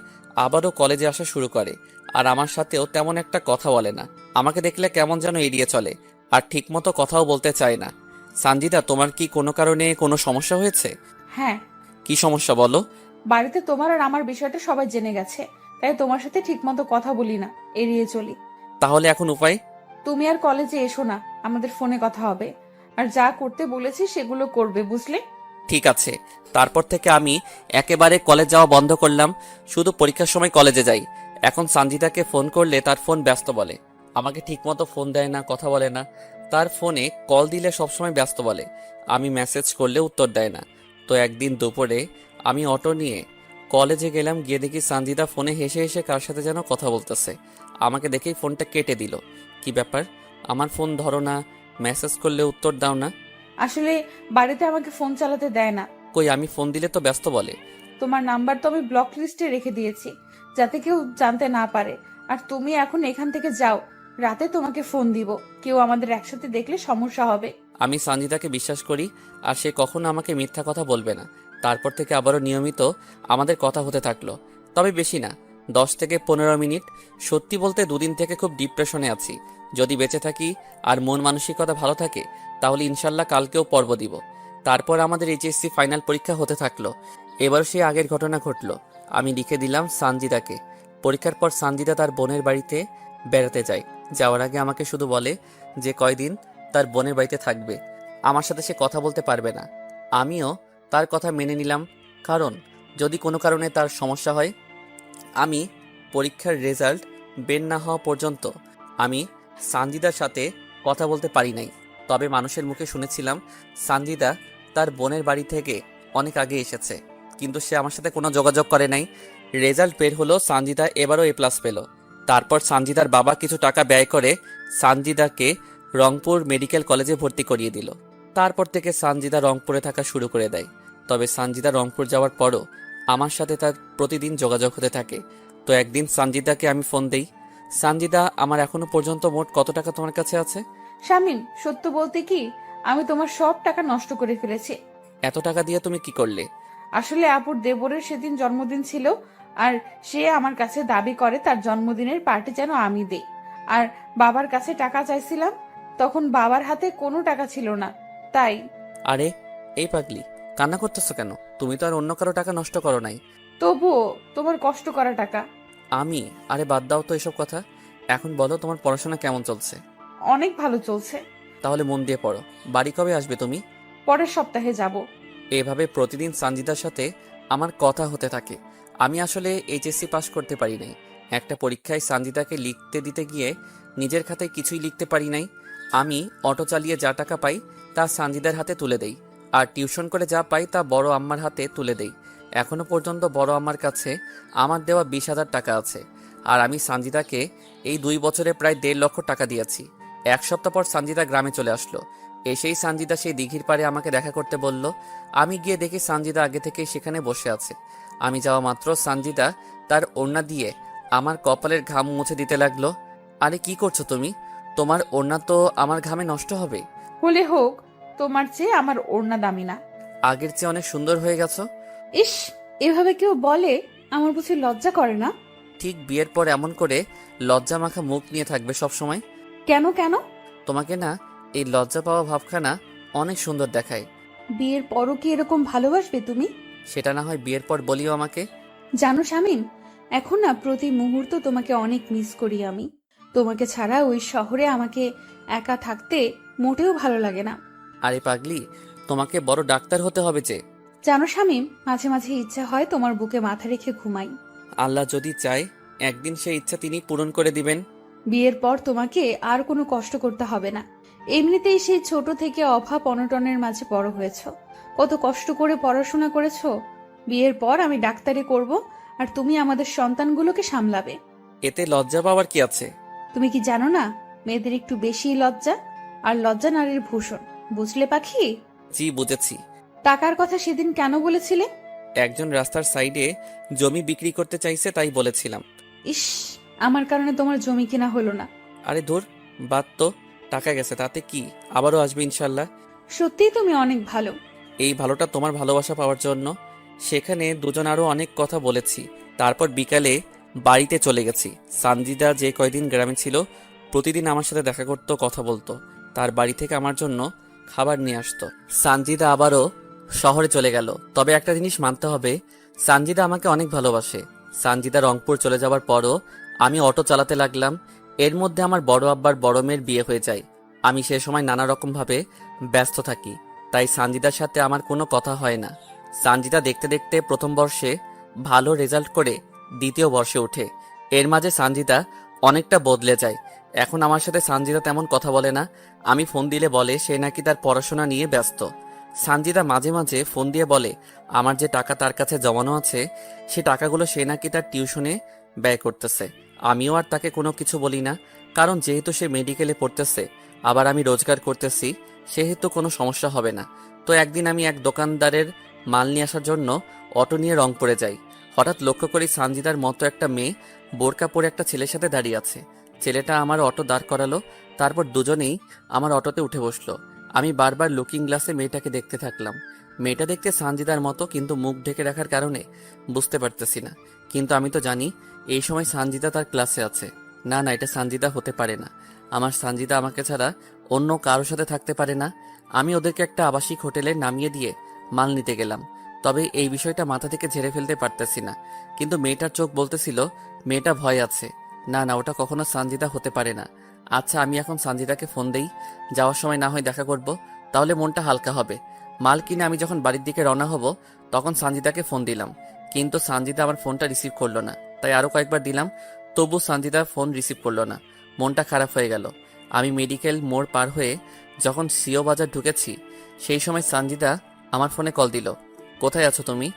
আবারও কলেজে আসা শুরু করে, আর আমার সাথেও তেমন একটা কথা বলে না। আমাকে দেখলে কেমন যেন এড়িয়ে চলে, আর ঠিকমতো কথাও বলতে চায় না। সানজিদা, তোমার কি কোনো কারণে কোনো সমস্যা হয়েছে? হ্যাঁ, কি সমস্যা বলো? বাড়িতে তোমার আর আমার বিষয়টা সবাই জেনে গেছে, তাই তোমার সাথে ঠিকমতো কথা বলি না, এড়িয়ে চলি। তাহলে এখন উপায়? তুমি আর কলেজে এসো না, আমাদের ফোনে কথা হবে, আর যা করতে বলেছি সেগুলো করবে, বুঝলে? ঠিক আছে। তারপর থেকে আমি একেবারে কলেজ যাওয়া বন্ধ করলাম, শুধু পরীক্ষার সময় কলেজে যাই। এখন সানজিদাকে ফোন করলে তার ফোন ব্যস্ত বলে, আমাকে ঠিকমতো ফোন দেয় না, কথা বলে না। তার ফোনে কল দিলে সবসময় ব্যস্ত বলে, আমি মেসেজ করলে উত্তর দেয় না। তো একদিন দুপুরে আমি অটো নিয়ে কলেজে গেলাম, গিয়ে দেখি সানজিদা ফোনে হেসে হেসে কার সাথে যেন কথা বলতেছে। আমাকে দেখেই ফোনটা কেটে দিল। কি ব্যাপার, আমার ফোন ধরো না, মেসেজ করলে উত্তর দাও না? আসলে বাড়িতে আমাকে ফোন চালাতে দেয় না। কই, আমি ফোন দিলে তো ব্যস্ত বলে। তোমার নাম্বার তো আমি ব্লক লিস্টে রেখে দিয়েছি, যাতে কেউ জানতে না পারে। আর তুমি এখন এখান থেকে যাও, রাতে তোমাকে ফোন দিব, কেউ আমাদের একসাথে দেখলে সমস্যা হবে। আমি সানজিদাকে বিশ্বাস করি, আর সে কখনো আমাকে মিথ্যা কথা বলবে না। তারপর থেকে আবারও নিয়মিত আমাদের কথা হতে থাকলো, তবে বেশি না, 10 থেকে 15 মিনিট। সত্যি বলতে দুদিন থেকে খুব ডিপ্রেশনে আছি। যদি বেঁচে থাকি আর মন মানসিকতা ভালো থাকে তাহলে ইনশাল্লাহ কালকেও পর্ব দিব। তারপর আমাদের এইচএসসি ফাইনাল পরীক্ষা হতে থাকলো। এবার সে আগের ঘটনা ঘটলো। আমি লিখে দিলাম সানজিদাকে, পরীক্ষার পর সানজিদা তার বোনের বাড়িতে বেড়াতে যায়। যাওয়ার আগে আমাকে শুধু বলে যে কয়দিন তার বোনের বাড়িতে থাকবে, আমার সাথে সে কথা বলতে পারবে না। আমিও তার কথা মেনে নিলাম, কারণ যদি কোনো কারণে তার সমস্যা হয়। আমি পরীক্ষার রেজাল্ট বের না হওয়া পর্যন্ত আমি সানজিদার সাথে কথা বলতে পারি নাই। তবে মানুষের মুখে শুনেছিলাম সানজিদা তার বোনের বাড়ি থেকে অনেক আগে এসেছে, কিন্তু সে আমার সাথে কোনো যোগাযোগ করে নাই। রেজাল্ট বের হলো, সানজিদা এবারও A+ পেল। তারপর সানজিদার বাবা কিছু টাকা ব্যয় করে সানজিদাকে রংপুর মেডিকেল কলেজে ভর্তি করিয়ে দিল। তারপর থেকে সানজিদা রংপুরে থাকা শুরু করে দেয়। তবে সানজিদা রংপুর যাওয়ার পরও আমার সাথে তার প্রতিদিন যোগাযোগ হতে থাকে। তো একদিন সানজিদাকে আমি ফোন দেই, সানজিদা, আমার এখনো পর্যন্ত মোট কত টাকা তোমার কাছে আছে? শামিম, সত্য বলতে কি, আমি তোমার সব টাকা নষ্ট করে ফেলেছি। এত টাকা দিয়ে তুমি কি করলে? আসলে আপুর দেবরের সেদিন জন্মদিন ছিল, আর সে আমার কাছে দাবি করে তার জন্মদিনের পার্টি যেন আমি দেই। আর বাবার কাছে টাকা চাইছিলাম, তখন বাবার হাতে কোনো টাকা ছিল না, তাই। আরে এই পাগলি, কান্না করতেছো কেন? তুমি তো আর অন্য কারো টাকা নষ্ট করো নাই। তবুও তোমার কষ্ট করা টাকা। আরে বাদ দাও তো এসব কথা। এখন বলো, তোমার পড়াশোনা কেমন চলছে? অনেক ভালো চলছে। তাহলে মন দিয়ে পড়ো। বাড়ি কবে আসবে তুমি? পরের সপ্তাহে যাব। এভাবে প্রতিদিন সানজিদার সাথে আমার কথা হতে থাকে। আমি আসলে HSC পাস করতে পারি নাই। একটা পরীক্ষায় সানজিদাকে লিখতে দিতে গিয়ে নিজের খাতায় কিছুই লিখতে পারি নাই। আমি অটো চালিয়ে যা টাকা পাই তা সানজিদার হাতে তুলে দেই, আর টিউশন করে যা পাই তা বড় আম্মার হাতে তুলে দেই। এখনো পর্যন্ত বড় আম্মার কাছে আমার দেওয়া 20,000 টাকা আছে। আর আমি সানজিদাকে এই 2 বছরে প্রায় 1.5 লক্ষ টাকা দিয়েছি। 1 সপ্তাহ পর সানজিদা গ্রামে চলে আসলো। এসেই সানজিদা সেই দিঘির পাড়ে আমাকে দেখা করতে বলল। আমি গিয়ে দেখি সানজিদা আগে থেকেই সেখানে বসে আছে। আমি যাওয়া মাত্র সানজিদা তার ওড়না দিয়ে আমার কপালের ঘাম মুছে দিতে লাগলো। আরে কি করছো তুমি? তোমার ওড়না তো আমার ঘামে নষ্ট হবে। হলে হোক, তোমার চেয়ে আমার ওড়না দামি না। আগের চেয়ে অনেক সুন্দর হয়ে গেছো। ইস, এভাবে কেউ বলে? আমার বুঝি লজ্জা করে না? ঠিক বিয়ের পর এমন করে লজ্জা মাখা মুখ নিয়ে থাকবে সব সময়? কেন কেন? তোমাকে না এই লজ্জা পাওয়া ভাবখানা অনেক সুন্দর দেখায়। বিয়ের পরও কি এরকম ভালোবাসবে তুমি? সেটা না হয় বিয়ের পর বলিও আমাকে। জানো শামিম, এখন না প্রতি মুহূর্ত তোমাকে অনেক মিস করি আমি। তোমাকে ছাড়া ওই শহরে আমাকে একা থাকতে মোটেও ভালো লাগে না। আরে পাগলি, তোমাকে বড় ডাক্তার হতে হবে যে। জানো শামিম, মাঝে মাঝে ইচ্ছা হয় তোমার বুকে মাথা রেখে ঘুমাই। আল্লাহ যদি চায় একদিন সেই ইচ্ছা তিনি পূরণ করে দিবেন। বিয়ের পর তোমাকে আর কোনো কষ্ট করতে হবে না। এমনিতেই সেই ছোট থেকে অভাব অনটনের মাঝে বড় হয়েছো, কত কষ্ট করে পড়াশোনা করেছো। বিয়ের পর আমি ডাক্তারি করব, আর তুমি আমাদের সন্তানগুলোকে সামলাবে। এতে লজ্জা পাওয়ার কি আছে? তুমি কি জানো না, মেয়েদের একটু বেশি লজ্জা, আর লজ্জা নারীর ভূষণ, বুঝলে পাখি? জি বুঝেছি। টাকার কথা সেদিন কেন বলেছিলে? একজন রাস্তার সাইডে জমি বিক্রি করতে চাইছে তাই বলেছিলাম। ইস, আমার কারণে তোমার জমি কিনা হলো না। আরে ধুর, বাদ তো, টাকা গেছে তাতে কি, আবারও আসবে ইনশাল্লাহ। সত্যিই তুমি অনেক ভালো। এই ভালোটা তোমার ভালোবাসা পাওয়ার জন্য। সেখানে দুজন আরো অনেক কথা বলেছি। তারপর বিকালে বাড়িতে চলে গেছি। সানজিদা যে কয়দিন গ্রামে ছিল প্রতিদিন আমার সাথে দেখা করতো, কথা বলতো। তার বাড়ি থেকে আমার জন্য খাবার নিয়ে আসতো। সানজিদা আবারও শহরে চলে গেল। তবে একটা জিনিস মানতে হবে, সানজিদা আমাকে অনেক ভালোবাসে। সানজিদা রংপুর চলে যাওয়ার পরও আমি অটো চালাতে লাগলাম। এর মধ্যে আমার বড় আব্বার বড় মেয়ের বিয়ে হয়ে যায়। আমি সে সময় নানা রকমভাবে ব্যস্ত থাকি, তাই সানজিদার সাথে আমার কোনো কথা হয় না। সানজিদা দেখতে দেখতে প্রথম বর্ষে ভালো রেজাল্ট করে দ্বিতীয় বর্ষে ওঠে। এর মাঝে সানজিদা অনেকটা বদলে যায়। এখন আমার সাথে সানজিদা তেমন কথা বলে না। আমি ফোন দিলে বলে সে নাকি তার পড়াশোনা নিয়ে ব্যস্ত। সানজিদা মাঝে মাঝে ফোন দিয়ে বলে আমার যে টাকা তার কাছে জমানো আছে সে টাকাগুলো সে নাকি তার টিউশনে ব্যয় করতেছে। আমিও আর তাকে কোনো কিছু বলি না, কারণ যেহেতু সে মেডিকেলে পড়তেছে আবার আমি রোজগার করতেছি, সেহেতু কোনো সমস্যা হবে না। তো একদিন আমি এক দোকানদারের মাল নিয়ে আসার জন্য অটো নিয়ে রংপুরে যাই। হঠাৎ লক্ষ্য করি সানজিদার মতো একটা মেয়ে বোরকা পরে একটা ছেলের সাথে দাঁড়িয়ে আছে। ছেলেটা আমার অটো দাঁড় করালো, তারপর দুজনেই আমার অটোতে উঠে বসলো। আমি বারবার লুকিং গ্লাসে মেয়েটাকে দেখতে থাকলাম। মেয়েটা দেখতে সানজিদার মতো, কিন্তু মুখ ঢেকে রাখার কারণে বুঝতে পারতেছি না। কিন্তু আমি তো জানি এই সময় সানজিদা তার ক্লাসে আছে। না না, এটা সানজিদা হতে পারে না। আমার সানজিদা আমাকে ছাড়া অন্য কারোর সাথে থাকতে পারে না। আমি ওদেরকে একটা আবাসিক হোটেলে নামিয়ে দিয়ে মাল নিতে গেলাম। তবে এই বিষয়টা মাথা থেকে ঝেড়ে ফেলতে পারতেছি না। কিন্তু মেয়েটার চোখ বলতেছিল মেয়েটা ভয় আছে। না না, ওটা কখনো সানজিদা হতে পারে না। আচ্ছা, আমি এখন সানজিদাকে ফোন দেই। যাওয়ার সময় না হয় দেখা করব, তাহলে মনটা হালকা হবে। মাল কিনে আমি যখন বাড়ির দিকে রওনা হব তখন সানজিদাকে ফোন দিলাম, কিন্তু সানজিদা আমার ফোনটা রিসিভ করলো না। তাই আরও কয়েকবার দিলাম, তবু সানজিদা ফোন রিসিভ করলো না। মনটা খারাপ হয়ে গেল। আমি মেডিকেল মোড় পার হয়ে যখন সিও বাজার ঢুকেছি সেই সময় সানজিদা আমার ফোনে কল দিল। কোথায় আছো তুমি?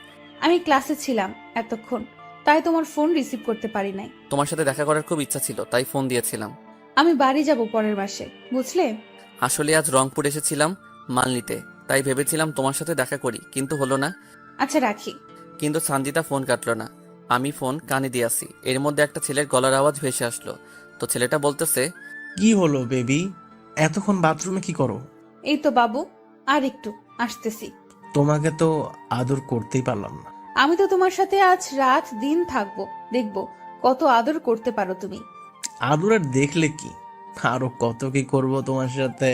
আমি ক্লাসে ছিলাম এতক্ষণ, তাই তোমার ফোন রিসিভ করতে পারি নাই। তোমার সাথে দেখা করার খুব ইচ্ছা ছিল, তাই ফোন দিয়েছিলাম। আমি বাড়ি যাব পরের মাসে, বুঝলে? আসলে আজ রংপুর এসেছিলাম মাল নিতে, তাই ভেবেছিলাম তোমার সাথে দেখা করি, কিন্তু হলো না। আচ্ছা, রাখি। কিন্তু সানজিদা ফোন কাটলো না। আমি ফোন কানে দিয়ে আসি, এর মধ্যে একটা ছেলের গলার আওয়াজ ভেসে আসলো। তো ছেলেটা বলতেছে, কি হলো বেবি, এতক্ষণ বাথরুমে কি করো? এই তো বাবু, আর একটু আসতেছি। তোমাকে তো আদর করতেই পারলাম না। আমি তো তোমার সাথে আজ রাত দিন থাকবো, দেখবো কত আদর করতে পারো তুমি। আদর আর দেখলে কি, আরো কত কি করব তোমার সাথে।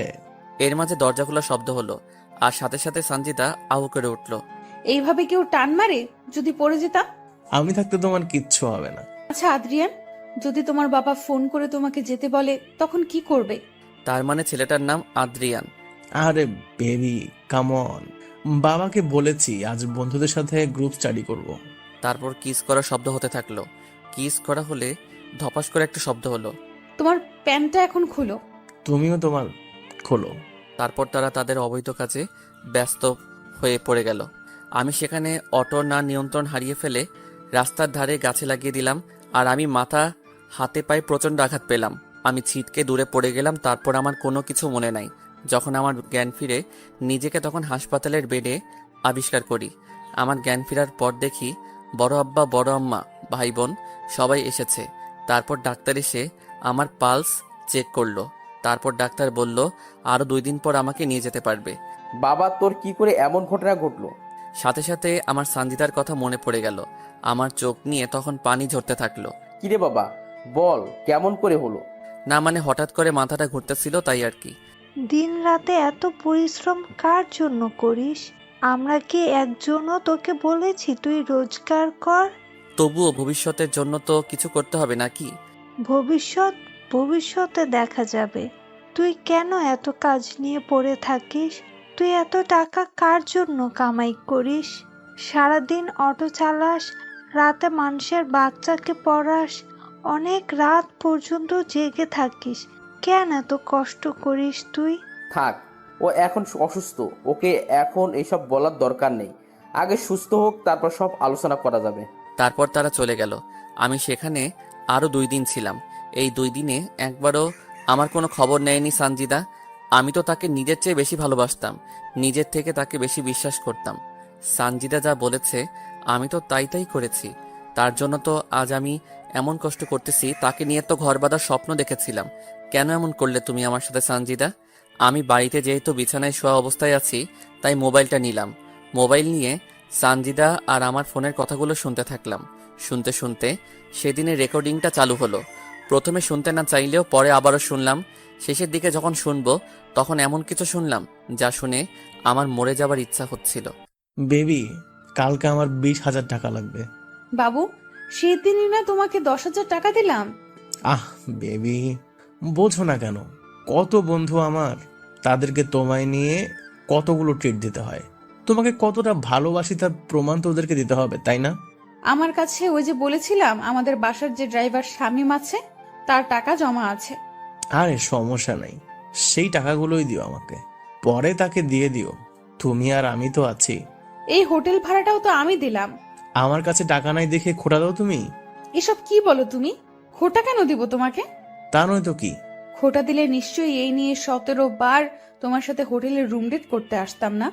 এর মাঝে দরজা খোলার শব্দ হলো, আর সাথে সাথে সানজিদা আউ করে উঠলো। এইভাবে কেউ টান মারে? যদি পড়ে যেতাম? আমি থাকতে তোমার কিচ্ছু হবে না। আচ্ছা আদ্রিয়ান, যদি তোমার বাবা ফোন করে তোমাকে যেতে বলে তখন কি করবে? তার মানে ছেলেটার নাম আদ্রিয়ান। আরে বেবি কাম অন, বাবাকে বলেছি আজ বন্ধুদের সাথে গ্রুপ স্টাডি করব। তারপর কিস করার শব্দ হতে থাকলো। কিস করা হলে ধপাস করে একটা শব্দ হলো। তোমার প্যান্টটা এখন খুলো। তুমিও তোমার খোলো। তারপর তারা তাদের অবৈধ কাজে ব্যস্ত হয়ে পড়ে গেল। আমি সেখানে অটোর না নিয়ন্ত্রণ হারিয়ে ফেলে রাস্তার ধারে গাছে লাগিয়ে দিলাম, আর আমি মাথা হাতে পায়ে প্রচণ্ড আঘাত পেলাম। আমি ছিটকে দূরে পড়ে গেলাম। তারপর আমার কোনো কিছু মনে নাই। যখন আমার জ্ঞান ফিরে নিজেকে তখন হাসপাতালের বেডে আবিষ্কার করি। আমার জ্ঞান ফেরার পর দেখি বড় আব্বা, বড় আম্মা, ভাই বোন সবাই এসেছে। তারপর ডাক্তার এসে আমার পালস চেক করলো। তারপর ডাক্তার বলল আরও 2 দিন পর আমাকে নিয়ে যেতে পারবে। বাবা, তোর কি করে এমন ঘটনা ঘটলো? সাথে সাথে আমার সানজিদার কথা মনে পড়ে গেল। আমার চোখ নিয়ে তখন পানি ঝরতে থাকলো। কিরে বাবা, বল কেমন করে হলো? না মানে হঠাৎ করে মাথাটা ঘুরতেছিল, তাই আর কি। দিন রাতে এত পরিশ্রম কার জন্য করিস? আমরা কি একজনও তোকে বলেছি তুই রোজগার কর? তবুও ভবিষ্যতের জন্য তো কিছু করতে হবে নাকি? ভবিষ্যতে দেখা যাবে। তুই কেন এত কাজ নিয়ে পড়ে থাকিস? তুই এত টাকা কার জন্য কামাই করিস? সারাদিন অটো চালাস, রাতে মানুষের বাচ্চাকে পড়াস, অনেক রাত পর্যন্ত জেগে থাকিস। কেন এত কষ্ট করিস তুই? থাক, ও এখন অসুস্থ, ওকে এখন এইসব বলার দরকার নেই। আগে সুস্থ হোক, তারপর সব আলোচনা করা যাবে। তারপর তারা চলে গেল। আমি সেখানে আরও 2 দিন ছিলাম। এই 2 দিনে একবারও আমার কোনো খবর নেয়নি সানজিদা। আমি তো তাকে নিজের চেয়ে বেশি ভালোবাসতাম, নিজের থেকে তাকে বেশি বিশ্বাস করতাম। সানজিদা যা বলেছে আমি তো তাই করেছি। তার জন্য তো আজ আমি এমন কষ্ট করতেছি। তাকে নিয়ে তো ঘর বাঁধার স্বপ্ন দেখেছিলাম। কেন এমন করলে তুমি আমার সাথে সানজিদা? আমি বাড়িতে যেহেতু বিছানায় শোয়া অবস্থায় আছি, তাই মোবাইলটা নিলাম। মোবাইল নিয়ে সানজিদা আর আমার ফোনের কথাগুলো শুনতে থাকলাম। শুনতে শুনতে সেদিনের রেকর্ডিংটা চালু হলো। প্রথমে শুনতে না চাইলেও পরে আবারও শুনলাম। শেষের দিকে যখন শুনবো তখন এমন কিছু শুনলাম যা শুনে আমার মরে যাবার ইচ্ছা হচ্ছিল। বেবি, কালকে আমার 20,000 টাকা লাগবে। বাবু, সেদিনই না তোমাকে 10,000 টাকা দিলাম। আহ বেবি, বোঝো না কেন? কত বন্ধু আমার, তাদেরকে তোমায় নিয়ে কতগুলো ট্রিট দিতে হয়। তোমাকে কতটা ভালোবাসি তার প্রমাণ তো ওদেরকে দিতে হবে, তাই না? আমার কাছে ওই যে বলেছিলাম আমাদের বাসার যে ড্রাইভার শামীম আছে, তার টাকা জমা আছে। আরে সমস্যা নাই, সেই টাকাগুলোই দিও আমাকে, পরে তাকে দিয়ে দিও। তুমি আর আমি তো আছি। এই হোটেল ভাড়াটাও তো আমি দিলাম। আমার কাছে টাকা নাই দেখে খোটা দাও তুমি? এসব কি বলো তুমি? খোটা কেন দিব তোমাকে? তা নয় তো কি? খোটা দিলে নিশ্চয়ই এই নিয়ে 17 বার তোমার সাথে হোটেলে রুম ডেট করতে আসতাম না?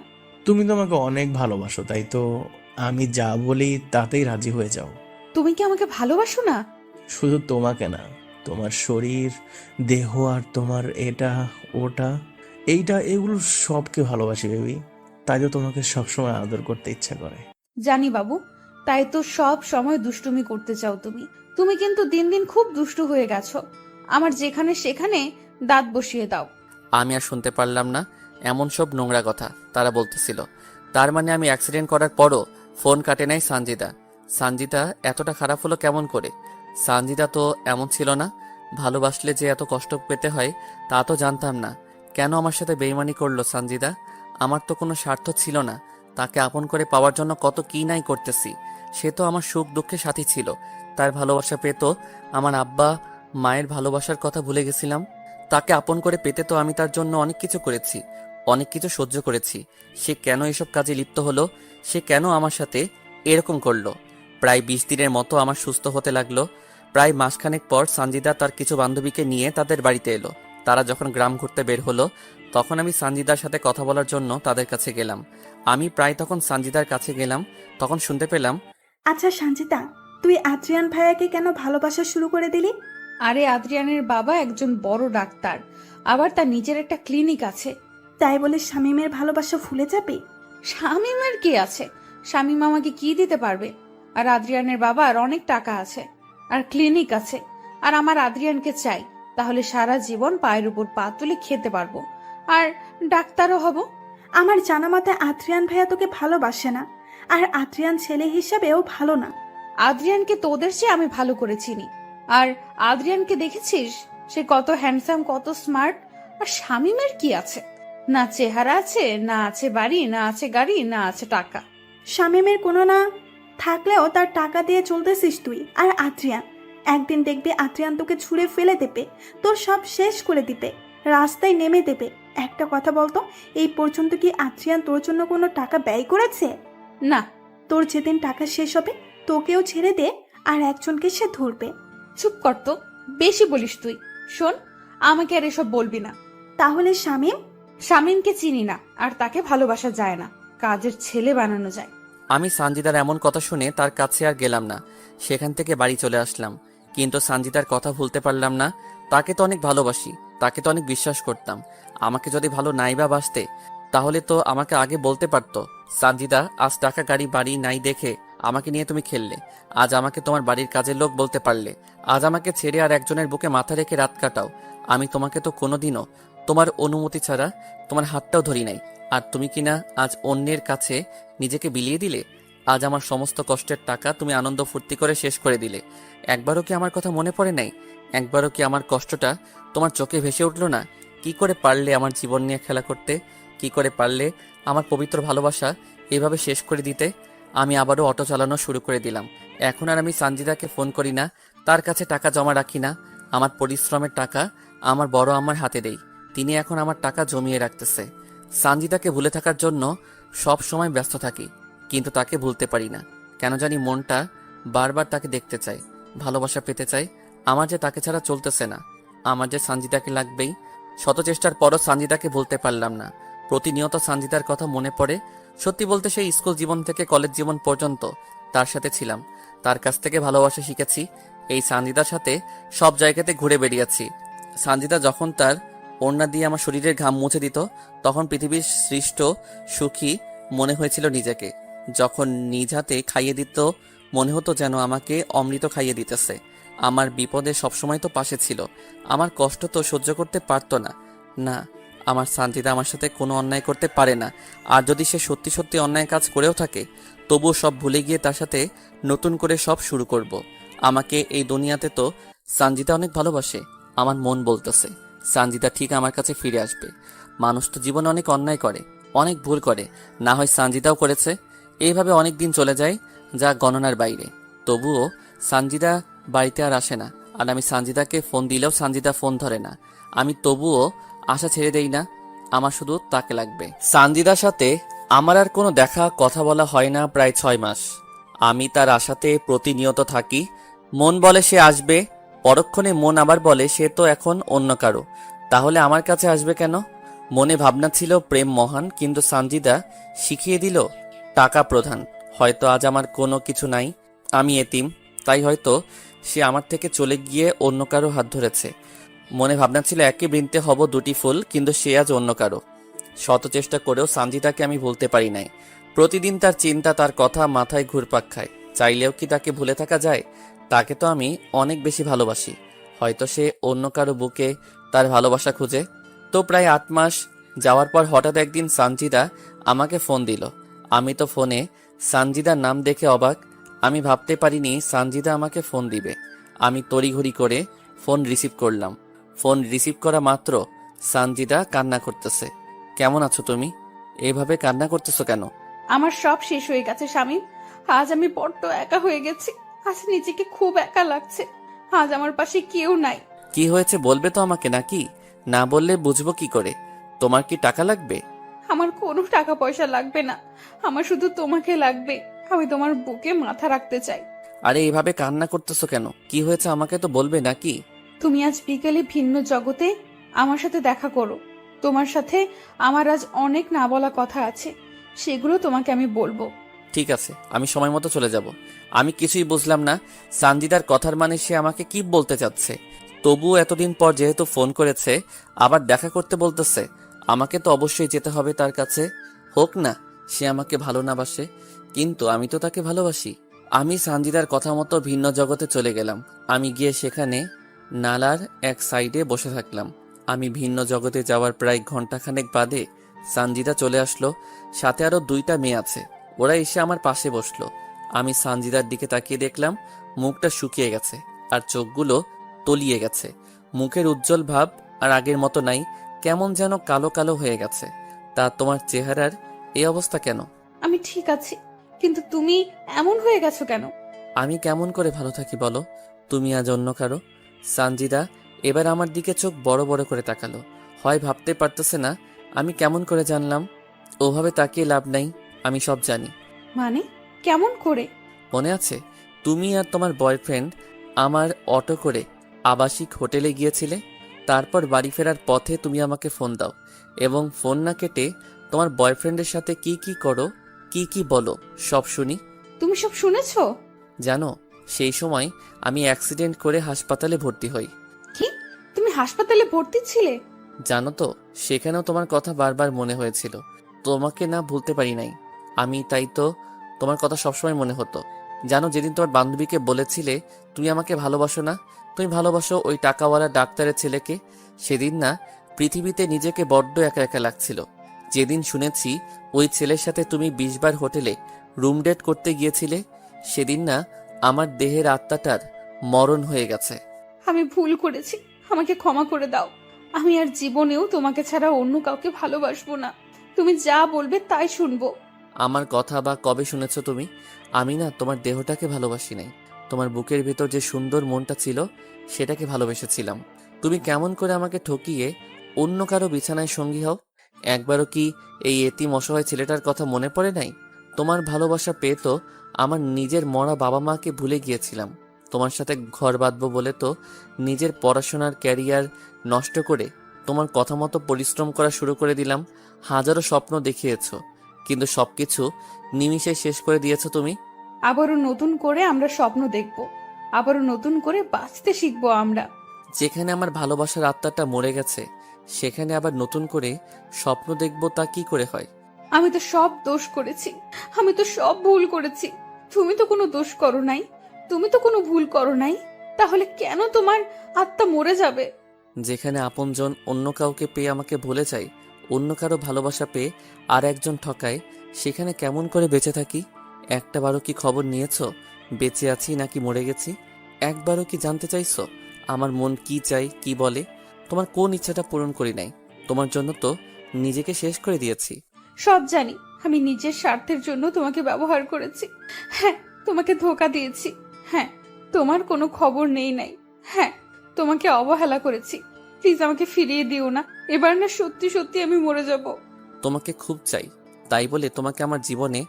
তুমি তো আমাকে অনেক ভালোবাসো, তাই তো আমি যা বলি তাতেই রাজি হয়ে যাও। তুমি কি আমাকে ভালোবাসো না? শুধু তোমাকে না, তোমার শরীর, দেহ আর তোমার এটা ওটা এইটা এগুলো সবকে ভালোবাসি বেবি। তাই তো তোমাকে সবসময় আদর করতে ইচ্ছা করে। জানি বাবু, তাই তো সব সময় দুষ্টুমি করতে চাও তুমি। তুমি কিন্তু দিন দিন খুব দুষ্টু হয়ে গেছো। আমার যেখানে সেখানে দাঁত বসিয়ে দাও। আমি আর শুনতে পারলাম না এমন সব নোংরা কথা তারা বলতেছিল। তার মানে আমি অ্যাক্সিডেন্ট করার পরও ফোন কাটে নাই সানজিদা। সানজিদা এতটা খারাপ হলো কেমন করে? সানজিদা তো এমন ছিল না। ভালোবাসলে যে এত কষ্ট পেতে হয় তা তো জানতাম না। কেন আমার সাথে বেইমানি করলো সানজিদা? আমার তো কোনো স্বার্থ ছিল না। তাকে আপন করে পাওয়ার জন্য কত কি নাই করতেছি। সে তো আমার সুখ দুঃখের সাথী ছিল। তার ভালোবাসা পেত, আমার আব্বা মায়ের ভালোবাসার কথা ভুলে গেছিলাম। তাকে আপন করে পেতে তো আমি তার জন্য অনেক কিছু করেছি, অনেক কিছু সহ্য করেছি। সে কেন এসব কাজে লিপ্ত হলো? সে কেন আমার সাথে এরকম করলো? প্রায় 20 দিনের মতো আমার সুস্থ হতে লাগলো। প্রায় মাসখানেক পর সানজিদা তার কিছু বান্ধবীকে নিয়ে তাদের বাড়িতে এলো। তারা যখন গ্রাম ঘুরতে বের হলো তখন আমি সানজিদার সাথে কথা বলার জন্য তাদের কাছে গেলাম। আমি প্রায় তখন সানজিদার কাছে গেলাম, তখন শুনতে পেলাম, আচ্ছা সঞ্চিতা, তুই আদ্রিয়ান ভাইয়াকে কেন ভালোবাসা শুরু করে দিলি? আরে আদ্রিয়ানের বাবা একজন বড় ডাক্তার, আবার তার নিজের একটা ক্লিনিক আছে। তাই বলে শামীমের ভালোবাসা ভুলে যাবি? শামীমের কি আছে? শামীম আমাকে কি দিতে পারবে? আর আদ্রিয়ানের বাবার অনেক টাকা আছে, আর ক্লিনিক আছে। আর আমার আদ্রিয়ানকে চাই, তাহলে সারা জীবন পায়ের উপর পা তুলে খেতে পারবো, আর ডাক্তারও হব। আমার জানা মতে আদ্রিয়ান ভাইয়া তোকে ভালোবাসে না, আর আদ্রিয়ান ছেলে হিসাবেও ভালো না। আদ্রিয়ানকে তোদের চেয়ে আমি ভালো করে চিনি। আর আদ্রিয়ানকে দেখেছিস? সে কত হ্যান্ডসাম, কত স্মার্ট। আর শামীমের কি আছে? না চেহারা আছে, না আছে বাড়ি, না আছে গাড়ি, না আছে টাকা। শামীমের কোনো না থাকলেও তার টাকা দিয়ে চলতেছিস তুই। আর আদ্রিয়ান, একদিন দেখবি আদ্রিয়ান তোকে ছুঁড়ে ফেলে দেবে, তোর সব শেষ করে দিবে, রাস্তায় নেমে দেবে। একটা কথা বলতো, এই পর্যন্ত কি আদ্রিয়ান তোর জন্য কোনো টাকা ব্যয় করেছে? না। তোর যেদিন টাকা শেষ হবে তোকেও ছেড়ে দে, আর একজনকে সে ধরবে। চুপ কর তো, বেশি বলিস তুই। শোন, আমাকে আর এসব বলবি না। তাহলে শামীম? শামীমকে চিনি না, আর তাকে ভালোবাসা যায় না, কাজের ছেলে বানানো যায়। আমি সানজিদার এমন কথা শুনে তার কাছে আর গেলাম না। সেখান থেকে বাড়ি চলে আসলাম। কিন্তু সানজিদার কথা ভুলতে পারলাম না। তাকে তো অনেক ভালোবাসি, তাকে তো অনেক বিশ্বাস করতাম। আমাকে যদি ভালো নাই বা বাসতে, তাহলে তো আমাকে আগে বলতে পারতো, সানজিদা আজ টাকা গাড়ি বাড়ি নাই দেখে আমাকে নিয়ে তুমি খেললে। আজ আমাকে তোমার বাড়ির কাজের লোক বলতে পারলে। আজ আমাকে ছেড়ে আর একজনের বুকে মাথা রেখে রাত কাটাও। আমি তোমাকে তো কোনোদিনও তোমার অনুমতি ছাড়া তোমার হাতটাও ধরি নাই। আর তুমি কিনা আজ অন্যের কাছে নিজেকে বিলিয়ে দিলে। আজ আমার সমস্ত কষ্টের টাকা তুমি আনন্দ ফুর্তি করে শেষ করে দিলে। একবারও কি আমার কথা মনে পড়ে নাই? একবারও কি আমার কষ্টটা তোমার চোখে ভেসে উঠল না? কি করে পারলে আমার জীবন নিয়ে খেলা করতে? কি করে পারলে আমার পবিত্র ভালোবাসা এভাবে শেষ করে দিতে? আমি আবারও অটো চালানো শুরু করে দিলাম। এখন আর আমি সানজিদাকে ফোন করি না, তার কাছে টাকা জমা রাখি না। আমার পরিশ্রমের টাকা আমার বড় আমার হাতে দেই। তিনি এখন আমার টাকা জমিয়ে রাখতেছে। সানজিদাকে ভুলে থাকার জন্য সব সময় ব্যস্ত থাকি, কিন্তু তাকে ভুলতে পারি না। কেন জানি মনটা বারবার তাকে দেখতে চায়, ভালোবাসা পেতে চায়। আমার যে তাকে ছাড়া চলতেছে না, আমার যে সানজিদাকে লাগবেই। শত চেষ্টার পরও সানজিদাকে ভুলতে পারলাম না। প্রতিনিয়ত সানজিদার কথা মনে পড়ে। সত্যি বলতে সেই স্কুল জীবন থেকে কলেজ জীবন পর্যন্ত তার সাথে ছিলাম, তার কাছ থেকে ভালোবাসা শিখেছি। এই সানজিদার সাথে সব জায়গাতে ঘুরে বেরিয়েছি। সানজিদা যখন তার ওড়না দিয়ে আমার শরীরের ঘাম মুছে দিত, তখন পৃথিবীর সৃষ্ট সুখী মনে হয়েছিল নিজেকে। যখন নিজ হাতে খাইয়ে দিত, মনে হতো যেন আমাকে অমৃত খাইয়ে দিতেছে। আমার বিপদে সবসময় তো পাশে ছিল, আমার কষ্ট তো সহ্য করতে পারতো না। না, আমার সানজিদা আমার সাথে কোনো অন্যায় করতে পারে না। আর যদি সে সত্যি সত্যি অন্যায় কাজ করেও থাকে, তবুও সব ভুলে গিয়ে তার সাথে নতুন করে সব শুরু করব। আমাকে এই দুনিয়াতে তো সানজিদা অনেক ভালোবাসে। আমার মন বলতেছে সানজিদা ঠিক আমার কাছে ফিরে আসবে। মানুষ তো জীবনে অনেক অন্যায় করে, অনেক ভুল করে, না হয় সানজিদাও করেছে। এইভাবে অনেক দিন চলে যায়, যা গণনার বাইরে। তবুও সানজিদা বাড়িতে আর আসে না। আর আমি সানজিদাকে ফোন দিলেও সানজিদা ফোন ধরে না। আমি তবুও আশা ছেড়ে দেই না, আমার শুধু তাকে লাগবে। সানজিদার সাথে আমার আর কোনো দেখা কথা বলা হয় না প্রায় 6 মাস। আমি তার আশাতে প্রতিনিয়ত থাকি। মন বলে সে আসবে, পরক্ষণে মন আবার বলে সে তো এখন অন্য কারো, তাহলে আমার কাছে আসবে কেন? মনে ভাবনা ছিল প্রেম মহান, কিন্তু সানজিদা শিখিয়ে দিল টাকা প্রধান। হয়তো আজ আমার কোনো কিছু নাই, আমি এতিম, তাই হয়তো সে আমার থেকে চলে গিয়ে অন্য কারো হাত ধরেছে। মনে ভাবনা ছিল একই বৃন্তে হব দুটি ফুল, কিন্তু সে আজ অন্য কারো। শত চেষ্টা করেও সানজিদাকে আমি ভুলতে পারি নাই। প্রতিদিন তার চিন্তা, তার কথা মাথায় ঘুরপাক খায়। চাইলেও কি তাকে ভুলে থাকা যায়? তাকে তো আমি অনেক বেশি ভালোবাসি। হয়তো সে অন্য কারো বুকে তার ভালোবাসা খুঁজে। তো প্রায় 8 মাস যাওয়ার পর হঠাৎ একদিন সানজিদা আমাকে ফোন দিল আমি তো ফোনে সানজিদার নাম দেখে অবাক। আমি ভাবতে পারিনি সানজিদা আমাকে ফোন দিবে। আমি তড়িঘড়ি করে ফোন রিসিভ করলাম। ফোন রিসিভ করা মাত্র সানজিদা কান্না করতেছে। কেমন আছো তুমি? এভাবে কান্না করতেছো কেন? আমার সব শেষ হয়ে গেছে শামীম। আজ আমি বড্ড একা হয়ে গেছি। আজ নিজেকে খুব একা লাগছে। আজ আমার পাশে কেউ নাই। কি হয়েছে বলবে তো আমাকে, নাকি না বললে বুঝবো কি করে? তোমার কি টাকা লাগবে? আমার কোনো টাকা পয়সা লাগবে না, আমার শুধু তোমাকে লাগবে। আমি তোমার বুকে মাথা রাখতে চাই। আরে এভাবে কান্না করতেছো কেন? কি হয়েছে আমাকে তো বলবে নাকি? তুমি আজ বিকেলে ভিন্ন জগতে আমার সাথে দেখা করো। তোমার সাথে আমার আজ অনেক না বলা কথা আছে, সেগুলো তোমাকে আমি বলবো। ঠিক আছে, আমি সময় মতো চলে যাব। আমি কিছুই বুঝলাম না সানজিদার কথার মানে সে আমাকে কি বলতে চাচ্ছে। তবুও এতদিন পর যেহেতু ফোন করেছে, আবার দেখা করতে বলতেছে, আমাকে তো অবশ্যই যেতে হবে তার কাছে। হোক না সে আমাকে ভালো না বাসে, কিন্তু আমি তো তাকে ভালোবাসি। আমি সানজিদার কথা মতো ভিন্ন জগতে চলে গেলাম। আমি গিয়ে সেখানে নালার এক সাইডে বসে থাকলাম। আমি ভিন্ন জগতে যাওয়ার প্রায় ঘন্টাখানেক বাদে সানজিদা চলে আসলো। সাথে আরো 2টা মেয়ে আছে। ওরা এসে আমার পাশে বসলো। আমি সানজিদার দিকে তাকিয়ে দেখলাম মুখটা শুকিয়ে গেছে আর চোখগুলো তলিয়ে গেছে। মুখের উজ্জ্বল ভাব আর আগের মতো নাই, কেমন যেন কালো কালো হয়ে গেছে। তা তোমার চেহারার এই অবস্থা কেন? আমি ঠিক আছি, কিন্তু তুমি এমন হয়ে গেছো কেন? আমি কেমন করে ভালো থাকি বলো? তুমি আজ অন্য কারো। সানজিদা এবার আমার দিকে চোখ বড় বড় করে তাকালো। হয় ভাবতে পারতেছে না আমি কেমন করে জানলাম। ওভাবে তাকিয়ে লাভ নাই, আমি সব জানি। মানে কেমন করে? মনে আছে তুমি আর তোমার বয়ফ্রেন্ড আমার অটো করে আবাসিক হোটেলে গিয়েছিলে? তারপর বাড়ি ফেরার পথে তুমি আমাকে ফোন দাও এবং ফোন না কেটে তোমার বয়ফ্রেন্ডের সাথে কি কি করো, কি কি বলো সব শুনি। তুমি সব শুনেছো? জানো সেই সময় আমি অ্যাক্সিডেন্ট করে হাসপাতালে ভর্তি হই। কি, তুমি হাসপাতালে ভর্তি ছিলে? জানো তো সেখানেও তোমার কথা বারবার মনে হয়েছিল। তোমাকে না ভুলতে পারি নাই আমি, তাই তো তোমার কথা সবসময় মনে হতো। জানো যেদিন তোমার বান্ধবীকে বলেছিলে তুমি আমাকে ভালোবাসো না, তুমি ভালোবাসো ওই টাকাওয়ালা ডাক্তারের ছেলেকে, সেদিন না পৃথিবীতে নিজেকে বড্ড একা একা লাগছিল। যেদিন শুনেছি ওই ছেলের সাথে তুমি 20 বার হোটেলে রুম ডেট করতে গিয়েছিলে, সেদিন না আমার দেহের আত্মাটার মরণ হয়ে গেছে। আমি ভুল করেছি, আমাকে ক্ষমা করে দাও। আমি আর জীবনেও তোমাকে ছাড়া অন্য কাউকে ভালোবাসবো না। তুমি যা বলবে তাই শুনবো। আমার কথা বা কবে শুনেছো তুমি? আমি না তোমার দেহটাকে ভালোবাসি নাই, তোমার বুকের ভেতর যে সুন্দর মনটা ছিল সেটাকে ভালোবেসেছিলাম। তুমি কেমন করে আমাকে ঠকিয়ে অন্য কারো বিছানায় সঙ্গী হও? একবারও কি এই এতিম অসহায় ছেলেটার কথা মনে পড়ে নাই? তোমার ভালোবাসা পেয়ে তো আমার নিজের মরা বাবা মাকে ভুলে গিয়েছিলাম। তোমার সাথে ঘর বাঁধবো বলে তো নিজের পড়াশোনার ক্যারিয়ার নষ্ট করে তোমার কথা মতো পরিশ্রম করা শুরু করে দিলাম। হাজারো স্বপ্ন দেখিয়েছো, কিন্তু সবকিছু নিমিষে শেষ করে দিয়েছো তুমি। আবারও নতুন করে আমরা স্বপ্ন দেখব, আবারও নতুন করে বাঁচতে শিখবো আমরা। যেখানে আমার ভালোবাসার আত্মাটা মরে গেছে সেখানে আবার নতুন করে স্বপ্ন দেখব, তা কি করে হয়? আমি তো সব দোষ করেছি, আমি তো সব ভুল করেছি। তুমি তো কোনো দোষ করো নাই, তুমি তো কোনো ভুল করো নাই। তাহলে কেন তোমার আত্মা মরে যাবে? যেখানে আপনজন অন্য কাউকে পেয়ে আমাকে ভুলে যায়, অন্য কারো ভালোবাসা পেয়ে আর একজন ঠকায়, সেখানে কেমন করে বেঁচে থাকি? একটাবারও কি খবর নিয়েছো বেঁচে আছি নাকি মরে গেছি? একবারও কি জানতে চাইছো আমার মন কি চাই, কি বলে? তোমার কোন ইচ্ছাটা পূরণ করি নাই? তোমার জন্য তো নিজেকে শেষ করে দিয়েছি। সব জানি, আমি নিজের স্বার্থের জন্য তোমাকে ব্যবহার করেছি। হ্যাঁ, তোমাকে ধোঁকা দিয়েছি। হ্যাঁ, তোমার কোনো খবর নেই নাই। হ্যাঁ, তোমাকে অবহেলা করেছি। প্লিজ আমাকে ফিরিয়ে দিও না। এবার না সত্যি সত্যি আমি মরে যাব। তোমাকে খুব চাই, তাই বলে তোমাকে আমার জীবনে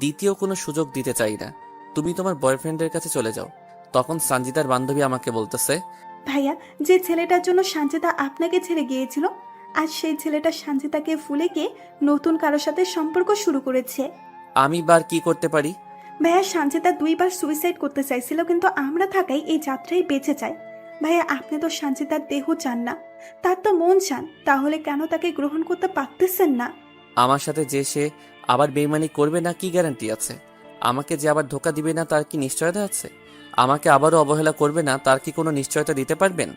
দ্বিতীয় কোনো সুযোগ দিতে চাই না। তুমি তোমার বয়ফ্রেন্ডের কাছে চলে যাও। তখন সানজিদার বান্ধবী আমাকে বলতেছে, ভাইয়া, যে ছেলেটার জন্য সানজিদা আপনাকে ছেড়ে গিয়েছিল, আজ সেই ছেলেটা সানজিদাকে ভুলে গিয়ে নতুন কারোর সাথে সম্পর্ক শুরু করেছে। আমি বার কি করতে পারি? ভাইয়া, সানজিদা 2 বার সুইসাইড করতে চাইছিল, কিন্তু আমরা থাকাই এই যাত্রায় বেঁচে যায়। ভাইয়া, আপনি তো সানজিদার দেহ চান না, তার তো মন চান, তাহলে কেন তাকে গ্রহণ করতে পারতেছেন না? আমার সাথে যে সে আবার বেইমানি করবে না কি গ্যারান্টি আছে? আমাকে যে আবার ধোকা দিবে না তার কি নিশ্চয়তা আছে? আমাকে আবারও অবহেলা করবে না তার কি কোনো নিশ্চয়তা দিতে পারবেন?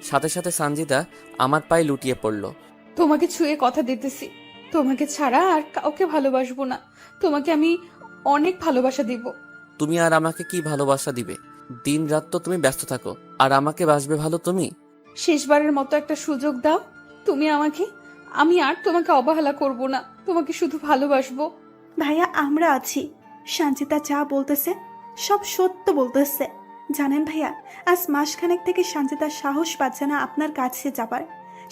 সাথে সাথে সানজিদা আমার পায়ে লুটিয়ে পড়ল। তোমাকে ছুঁয়ে কথা দিতেছি, তোমাকে ছাড়া আর কাউকে ভালোবাসবো না। তোমাকে আমি অনেক ভালোবাসা দিব। তুমি আর আমাকে কি ভালোবাসা দিবে? দিন রাত তো তুমি ব্যস্ত থাকো, আর আমাকে বাসবে ভালো তুমি? শেষবারের মতো একটা সুযোগ দাও তুমি আমাকে। আমি আর তোমাকে অবহেলা করব না, তোমাকে শুধু ভালোবাসবো। ভাইয়া আমরা আছি। সঞ্চিতা যা বলতেছে সব সত্য বলতেছে। জানেন ভাইয়া, আজ মাসখানেক থেকে সঞ্চিতার সাহস পাচ্ছে না আপনার কাছে যাবার।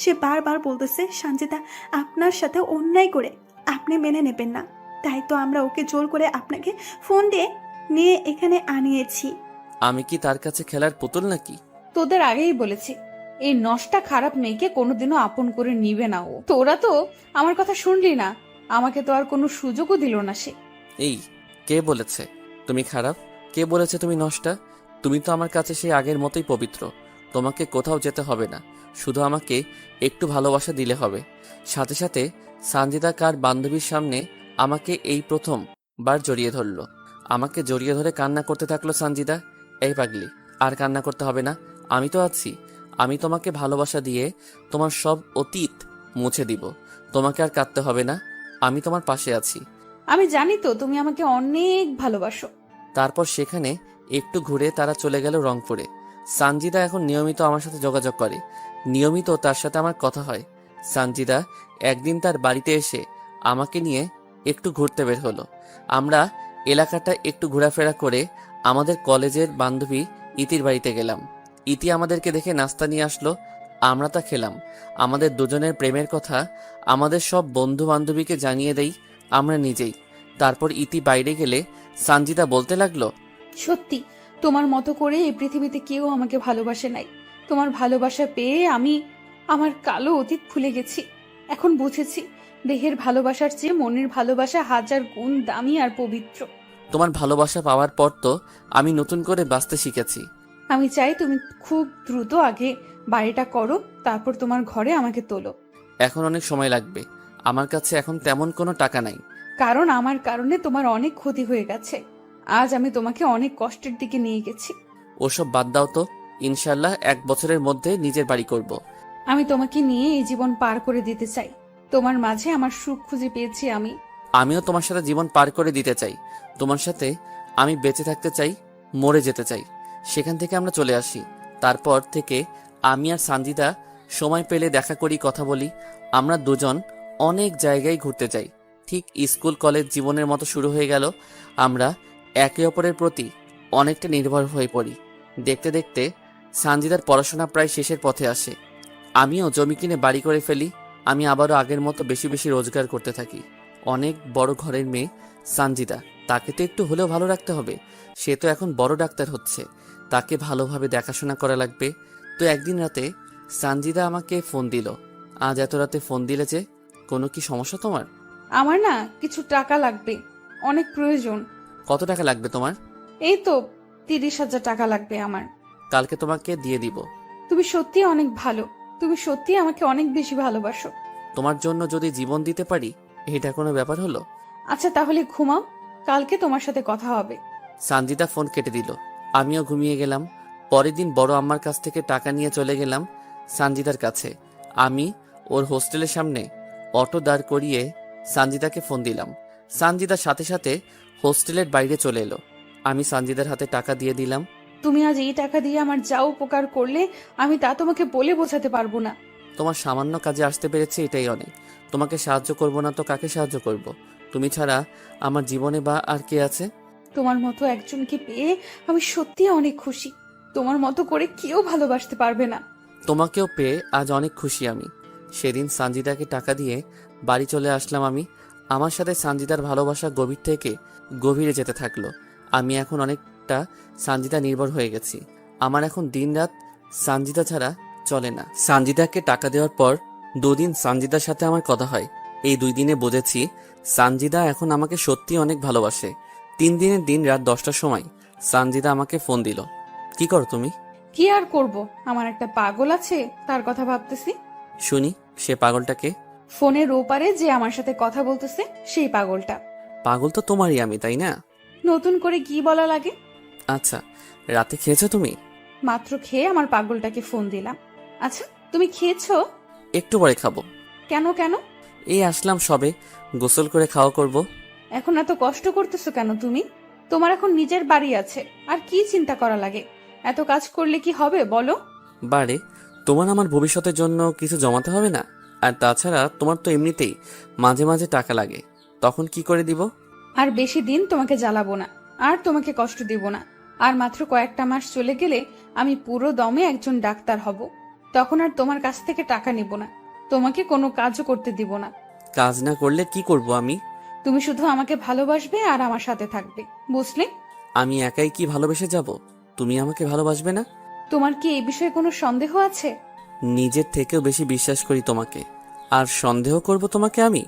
সে বারবার বলতেছে সঞ্চিতা আপনার সাথে অন্যায় করে আপনি মেনে নেবেন না। তাই তো আমরা ওকে জোর করে আপনাকে ফোন দিয়ে নিয়ে এখানে আনিয়েছি। আমি কি তার কাছে খেলার পুতুল নাকি? তোদের আগেই বলেছি, এই নষ্টা খারাপ মেয়েকে কোনোদিনও আপন করে নিবে না ও। তোরা তো আমার কথা শুনলি না, আমাকে তো আর কোনো সুযোগও দিল না সে। এই, কে বলেছে তুমি খারাপ? কে বলেছে তুমি নষ্টা? তুমি তো আমার কাছে সেই আগের মতোই পবিত্র। তোমাকে কোথাও যেতে হবে না, শুধু আমাকে একটু ভালোবাসা দিলে হবে। সাথে সাথে সানজিদা কার বান্ধবীর সামনে আমাকে এই প্রথমবার জড়িয়ে ধরলো। আমাকে জড়িয়ে ধরে কান্না করতে থাকলো সানজিদা। এই পাগলি, আর কান্না করতে হবে না, আমি তো আছি। আমি তোমাকে ভালোবাসা দিয়ে তোমার সব অতীত মুছে দিব। তোমাকে আর কাঁদতে হবে না, আমি তোমার পাশে আছি। আমি জানি তো তুমি আমাকে অনেক ভালোবাসো। তারপর সেখানে একটু ঘুরে তারা চলে গেল রংপুরে। সানজিদা এখন নিয়মিত আমার সাথে যোগাযোগ করে, নিয়মিত তার সাথে আমার কথা হয়। সানজিদা একদিন তার বাড়িতে এসে আমাকে নিয়ে একটু ঘুরতে বের হলো। আমরা এলাকাটা একটু ঘোরাফেরা করে আমাদের কলেজের বান্ধবী ইতির বাড়িতে গেলাম। ইতি আমাদেরকে দেখে নাস্তা নিয়ে আসলো, আমরা তা খেলাম। আমাদের দুজনের প্রেমের কথা আমাদের সব বন্ধু বান্ধবীকে জানিয়ে দেই আমরা নিজেই। তারপর ইতি বাইরে গেলে সানজিদা বলতে লাগলো, সত্যি তোমার মতো করে এই পৃথিবীতে কেউ আমাকে ভালোবাসে নাই। তোমার ভালোবাসা পেয়ে আমি আমার কালো অতীত ভুলে গেছি। এখন বুঝেছি দেহের ভালোবাসার চেয়ে মনের ভালোবাসা হাজার গুণ দামি আর পবিত্র। তোমার ভালোবাসা পাওয়ার পর তো আমি নতুন করে বাঁচতে শিখেছি। আমি চাই তুমি খুব দ্রুত আগে বাড়িটা করো, তারপর তোমার ঘরে আমাকে তোলো। এখন অনেক সময় লাগবে, আমার কাছে এখন তেমন কোনো টাকা নাই। কারণ আমার কারণে তোমার অনেক ক্ষতি হয়ে গেছে। আজ আমি তোমাকে অনেক কষ্টের দিকে নিয়ে গেছি। ওসব বাদ দাও তো, ইনশাল্লাহ 1 বছরের মধ্যে নিজের বাড়ি করব। আমি তোমাকে নিয়ে এই জীবন পার করে দিতে চাই। তোমার মাঝে আমার সুখ খুঁজে পেয়েছি আমি। আমিও তোমার সাথে জীবন পার করে দিতে চাই। তোমার সাথে আমি বেঁচে থাকতে চাই, মরে যেতে চাই। সেখান থেকে আমরা চলে আসি। তারপর থেকে আমি আর সানজিদা সময় পেলে দেখা করি, কথা বলি। আমরা দুজন অনেক জায়গায় ঘুরতে যাই। ঠিক স্কুল কলেজ জীবনের মতো শুরু হয়ে গেল। আমরা একে অপরের প্রতি অনেকটা নির্ভর হয়ে পড়ি। দেখতে দেখতে সানজিদার পড়াশোনা প্রায় শেষের পথে আসে। আমিও জমি কিনে বাড়ি করে ফেলি। আমি আবারও আগের মতো বেশি বেশি রোজগার করতে থাকি। অনেক বড় ঘরের মেয়ে সানজিদা, তাকে তো একটু হলেও ভালো রাখতে হবে। সে তো এখন বড় ডাক্তার হচ্ছে, তাকে ভালোভাবে দেখাশোনা করা লাগবে। তো একদিন রাতে সানজিদা আমাকে ফোন দিল। আজ এত রাতে ফোন দিলে যে, কোনো কি সমস্যা তোমার? আমার না কিছু টাকা লাগবে, অনেক প্রয়োজন। কত টাকা লাগবে তোমার? এই তো 30,000 টাকা লাগবে আমার। কালকে তোমাকে দিয়ে দিব। তুমি সত্যি অনেক ভালো, তুমি সত্যি আমাকে অনেক বেশি ভালোবাসো। তোমার জন্য যদি জীবন দিতে পারি, এটা কোনো ব্যাপার হলো? আচ্ছা তাহলে ঘুমাও, কালকে তোমার সাথে কথা হবে। সানজিদা ফোন কেটে দিল। আমিও ঘুমিয়ে গেলাম। পরের দিন বড় আম্মার কাছ থেকে টাকা নিয়ে চলে গেলাম সানজিদার কাছে। আমি ওর হোস্টেলের সামনে অটো দাঁড় করিয়ে সানজিদাকে ফোন দিলাম। সানজিদার সাথে সাথে হোস্টেলের বাইরে চলে এলো। আমি সানজিদার হাতে টাকা দিয়ে দিলাম। তুমি আজ এই টাকা দিয়ে আমার যা উপকার করলে আমি তা তোমাকে বলে বোঝাতে পারবো না। তোমার সামান্য কাজে আসতে পেরেছে, এটাই অনেক। তোমাকে সাহায্য করব না তো কাকে সাহায্য করব? তুমি ছাড়া আমার জীবনে বা আর কে আছে? তোমার মতো একজনকে পেয়ে আমি সত্যি অনেক খুশি। তোমার মতো করে কেউ ভালোবাসতে পারবে না। তোমাকেও পেয়ে আজ অনেক খুশি আমি। সেদিন সানজিদাকে টাকা দিয়ে বাড়ি চলে আসলাম আমি। আমার সাথে সানজিদার ভালোবাসা গভীর থেকে গভীরে যেতে থাকলো। আমি এখন অনেকটা সানজিদা নির্ভর হয়ে গেছি। আমার এখন দিনরাত সানজিদা ছাড়া চলে না। সানজিদাকে টাকা দেওয়ার পর 2 দিন সানজিদার সাথে আমার কথা হয়। এই 2 দিনে বুঝেছি সানজিদা এখন আমাকে সত্যি অনেক ভালোবাসে। 3 দিনের দিন রাত 10টার সময় সানজিদা আমাকে ফোন দিল। কি করো তুমি? কি আর করব, আমার একটা পাগল আছে, তার কথা ভাবতেছি। শুনি, সে পাগলটাকে? ফোনের ওপারে যে আমার সাথে কথা বলতেছে সেই পাগলটা। পাগল তো তোমারই আমি, তাই না? নতুন করে কি বলা লাগে? আচ্ছা, রাতে খেয়েছো তুমি? মাত্র খেয়ে আমার পাগলটাকে ফোন দিলাম। আচ্ছা তুমি খেয়েছো? একটু পরে খাবো। কেন কেন? এই আসলাম সবে, গোসল করে খাওয়া করব। এখন এত কষ্ট করতেছো কেন তুমি? তোমার এখন নিজের বাড়ি আছে, আর কি চিন্তা করা লাগে? এত কাজ করলে কি হবে বলো? বারে, তোমার আমার ভবিষ্যতের জন্য কিছু জমাতে হবে না? আর তাছাড়া তোমার তো এমনিতেই মাঝে মাঝে টাকা লাগে, তখন কি করে দিব? আর বেশি দিন তোমাকে জ্বালাবো না, আর তোমাকে কষ্ট দিব না। আর মাত্র কয়েকটা মাস চলে গেলে আমি পুরো দমে একজন ডাক্তার হব। তখন আর তোমার কাছ থেকে টাকা নিব না, তোমাকে কোনো কাজও করতে দিব না। কাজ না করলে কি করব আমি? তুমি শুধু আমাকে ভালোবাসবে আর আমার সাথে থাকবে, বুঝলে? আমি একাই কি ভালোবেসে যাব? তুমি আমাকে ভালোবাসবে না? তোমার কি এই বিষয়ে কোনো সন্দেহ আছে? নিজের থেকেও বেশি বিশ্বাস করি তোমাকে, আর সন্দেহ করব তোমাকে আমি?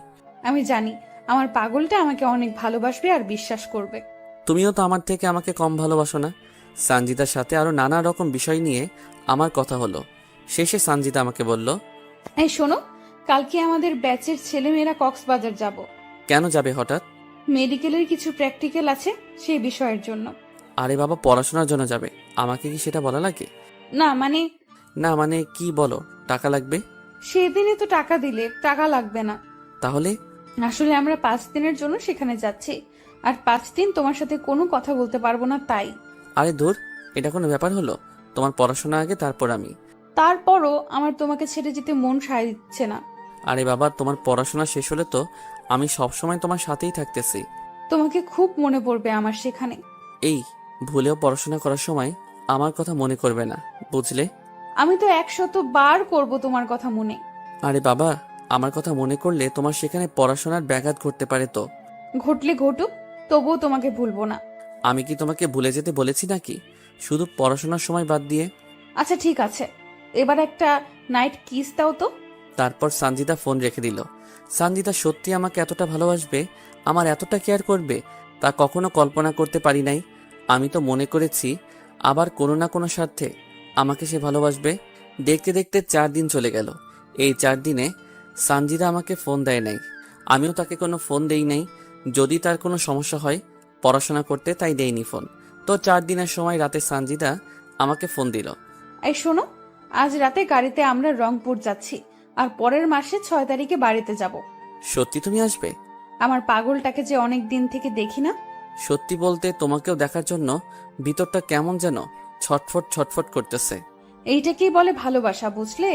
আমি জানি আমার পাগলটা আমাকে অনেক ভালোবাসবে আর বিশ্বাস করবে। তুমিও তো আমার থেকে আমাকে কম ভালোবাসো না। সানজিদার সাথে আরো নানা রকম বিষয় নিয়ে আমার কথা হলো। শেষে সানজিদা আমাকে বলল, এই শোনো, কালকে আমাদের ব্যাচের ছেলেমেয়েরা কক্সবাজার যাব। কেন যাবে হঠাৎ? মেডিকেলের কিছু প্র্যাকটিক্যাল আছে, সেই বিষয়ের জন্য। আরে বাবা, পড়াশোনার জন্য যাবে, আমাকে কি সেটা বলা লাগে? না মানে, না মানে কি বলো? টাকা লাগবে? সেদিনে তো টাকা দিলে, টাকা লাগবে না। তাহলে? আসলে আমরা 5 দিনের জন্য সেখানে যাচ্ছি, আর 5 দিন তোমার সাথে কোনো কথা বলতে পারবো না, তাই। আরে দূর, এটা কোনো ব্যাপার হলো? তোমার পড়াশোনা আগে, তারপর আমি। তারপরও আমার তোমাকে ছেড়ে যেতে মন সায় দিচ্ছে না। আরে বাবা, তোমার পড়াশোনা শেষ হলে তো আমি সবসময় তোমার সাথেই থাকতেছি। তোমাকে খুব মনে পড়বে আমার সেখানে। এই, ভুলেও পড়াশোনা করার সময় আমার কথা মনে করবে না, বুঝলে? আমি তো 100 বার করব তোমার কথা মনে। আরে বাবা, আমার কথা মনে করলে তোমার সেখানে পড়াশোনার ব্যাঘাত ঘটতে পারে তো। ঘটলে ঘটুক, তবুও তোমাকে ভুলবো না। আমি কি তোমাকে ভুলে যেতে বলেছি নাকি, শুধু পড়াশোনার সময় বাদ দিয়ে? আচ্ছা ঠিক আছে, এবার একটা নাইট কিস দাও তো। তারপর সানজিদা ফোন রেখে দিল। সানজিদা সত্যি আমাকে এতটা ভালোবাসবে, আমার এতটা কেয়ার করবে, তা কখনো কল্পনা করতে পারি নাই। আমি তো মনে করেছি আবার কোনো না কোনো স্বার্থে আমাকে সে ভালোবাসবে। দেখতে দেখতে 4 দিন চলে গেল। এই 4 দিনে সানজিদা আমাকে ফোন দেয় নাই, আমিও তাকে কোনো ফোন দেই নাই। যদি তার কোনো সমস্যা হয় পড়াশোনা করতে, তাই দেইনি ফোন। তো 4 দিনের সময় রাতে সানজিদা আমাকে ফোন দিল। এই শোনো, আজ রাতে গাড়িতে আমরা রংপুর যাচ্ছি, আর পরের মাসে 6 তারিখে বাড়িতে যাব। সত্যি তুমি আসবে? আমার পাগলটাকে যে অনেক দিন থেকে দেখি না। সত্যি বলতে তোমাকেও দেখার জন্য ভিতরটা কেমন যেন ছটফট ছটফট করতেছে। এইটাকেই বলে ভালোবাসা, বুঝলে?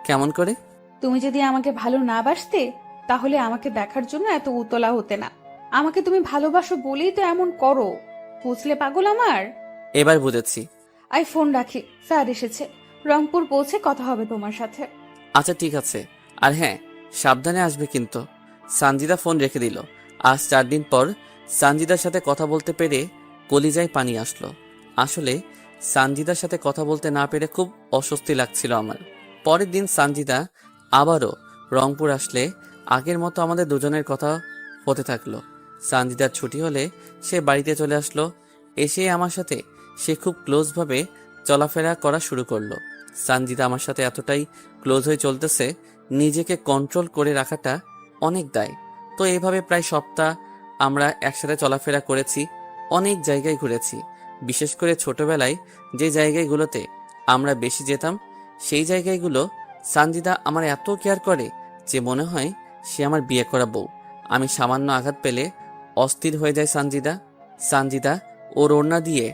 কেমন করে? তুমি যদি আমাকে ভালো না বাসতে, তাহলে আমাকে দেখার জন্য এত উতলা হতে না। আমাকে তুমি ভালোবাসো বলেই তো এমন করো, বুঝলে পাগল আমার? এবার বুঝেছি। আই ফোন রাখি, স্যার এসেছে। রংপুর পৌঁছে কথা হবে তোমার সাথে। আচ্ছা ঠিক আছে, আর হ্যাঁ, সাবধানে আসবে কিন্তু। সানজিদা ফোন রেখে দিল। আজ 4 দিন পর সানজিদার সাথে কথা বলতে পেরে কলিজায় পানি আসলো। আসলে সানজিদার সাথে কথা বলতে না পেরে খুব অস্বস্তি লাগছিল আমার। পরের দিন সানজিদা আবারও রংপুর আসলে আগের মতো আমাদের দুজনের কথা হতে থাকলো। সানজিদার ছুটি হলে সে বাড়িতে চলে আসলো। এসে আমার সাথে সে খুব ক্লোজভাবে চলাফেরা করা শুরু করলো। সানজিদা আমার সাথে এতটাই ক্লোজ হয়ে চলতেছে, নিজেকে কন্ট্রোল করে রাখাটা অনেক দায়। তো এইভাবে প্রায় সপ্তাহ আমরা একসাথে চলাফেরা করেছি, অনেক জায়গায় ঘুরেছি। বিশেষ করে ছোটবেলায় যে জায়গাগুলোতে আমরা বেশি যেতাম, সেই জায়গাগুলো সানজিদা আমার এত কেয়ার করে যে মনে হয় সে আমার বিয়ে করা বউ। আমি সামান্য আঘাত পেলে অস্থির হয়ে যায় সানজিদা। সানজিদা ওর ওড়না দিয়ে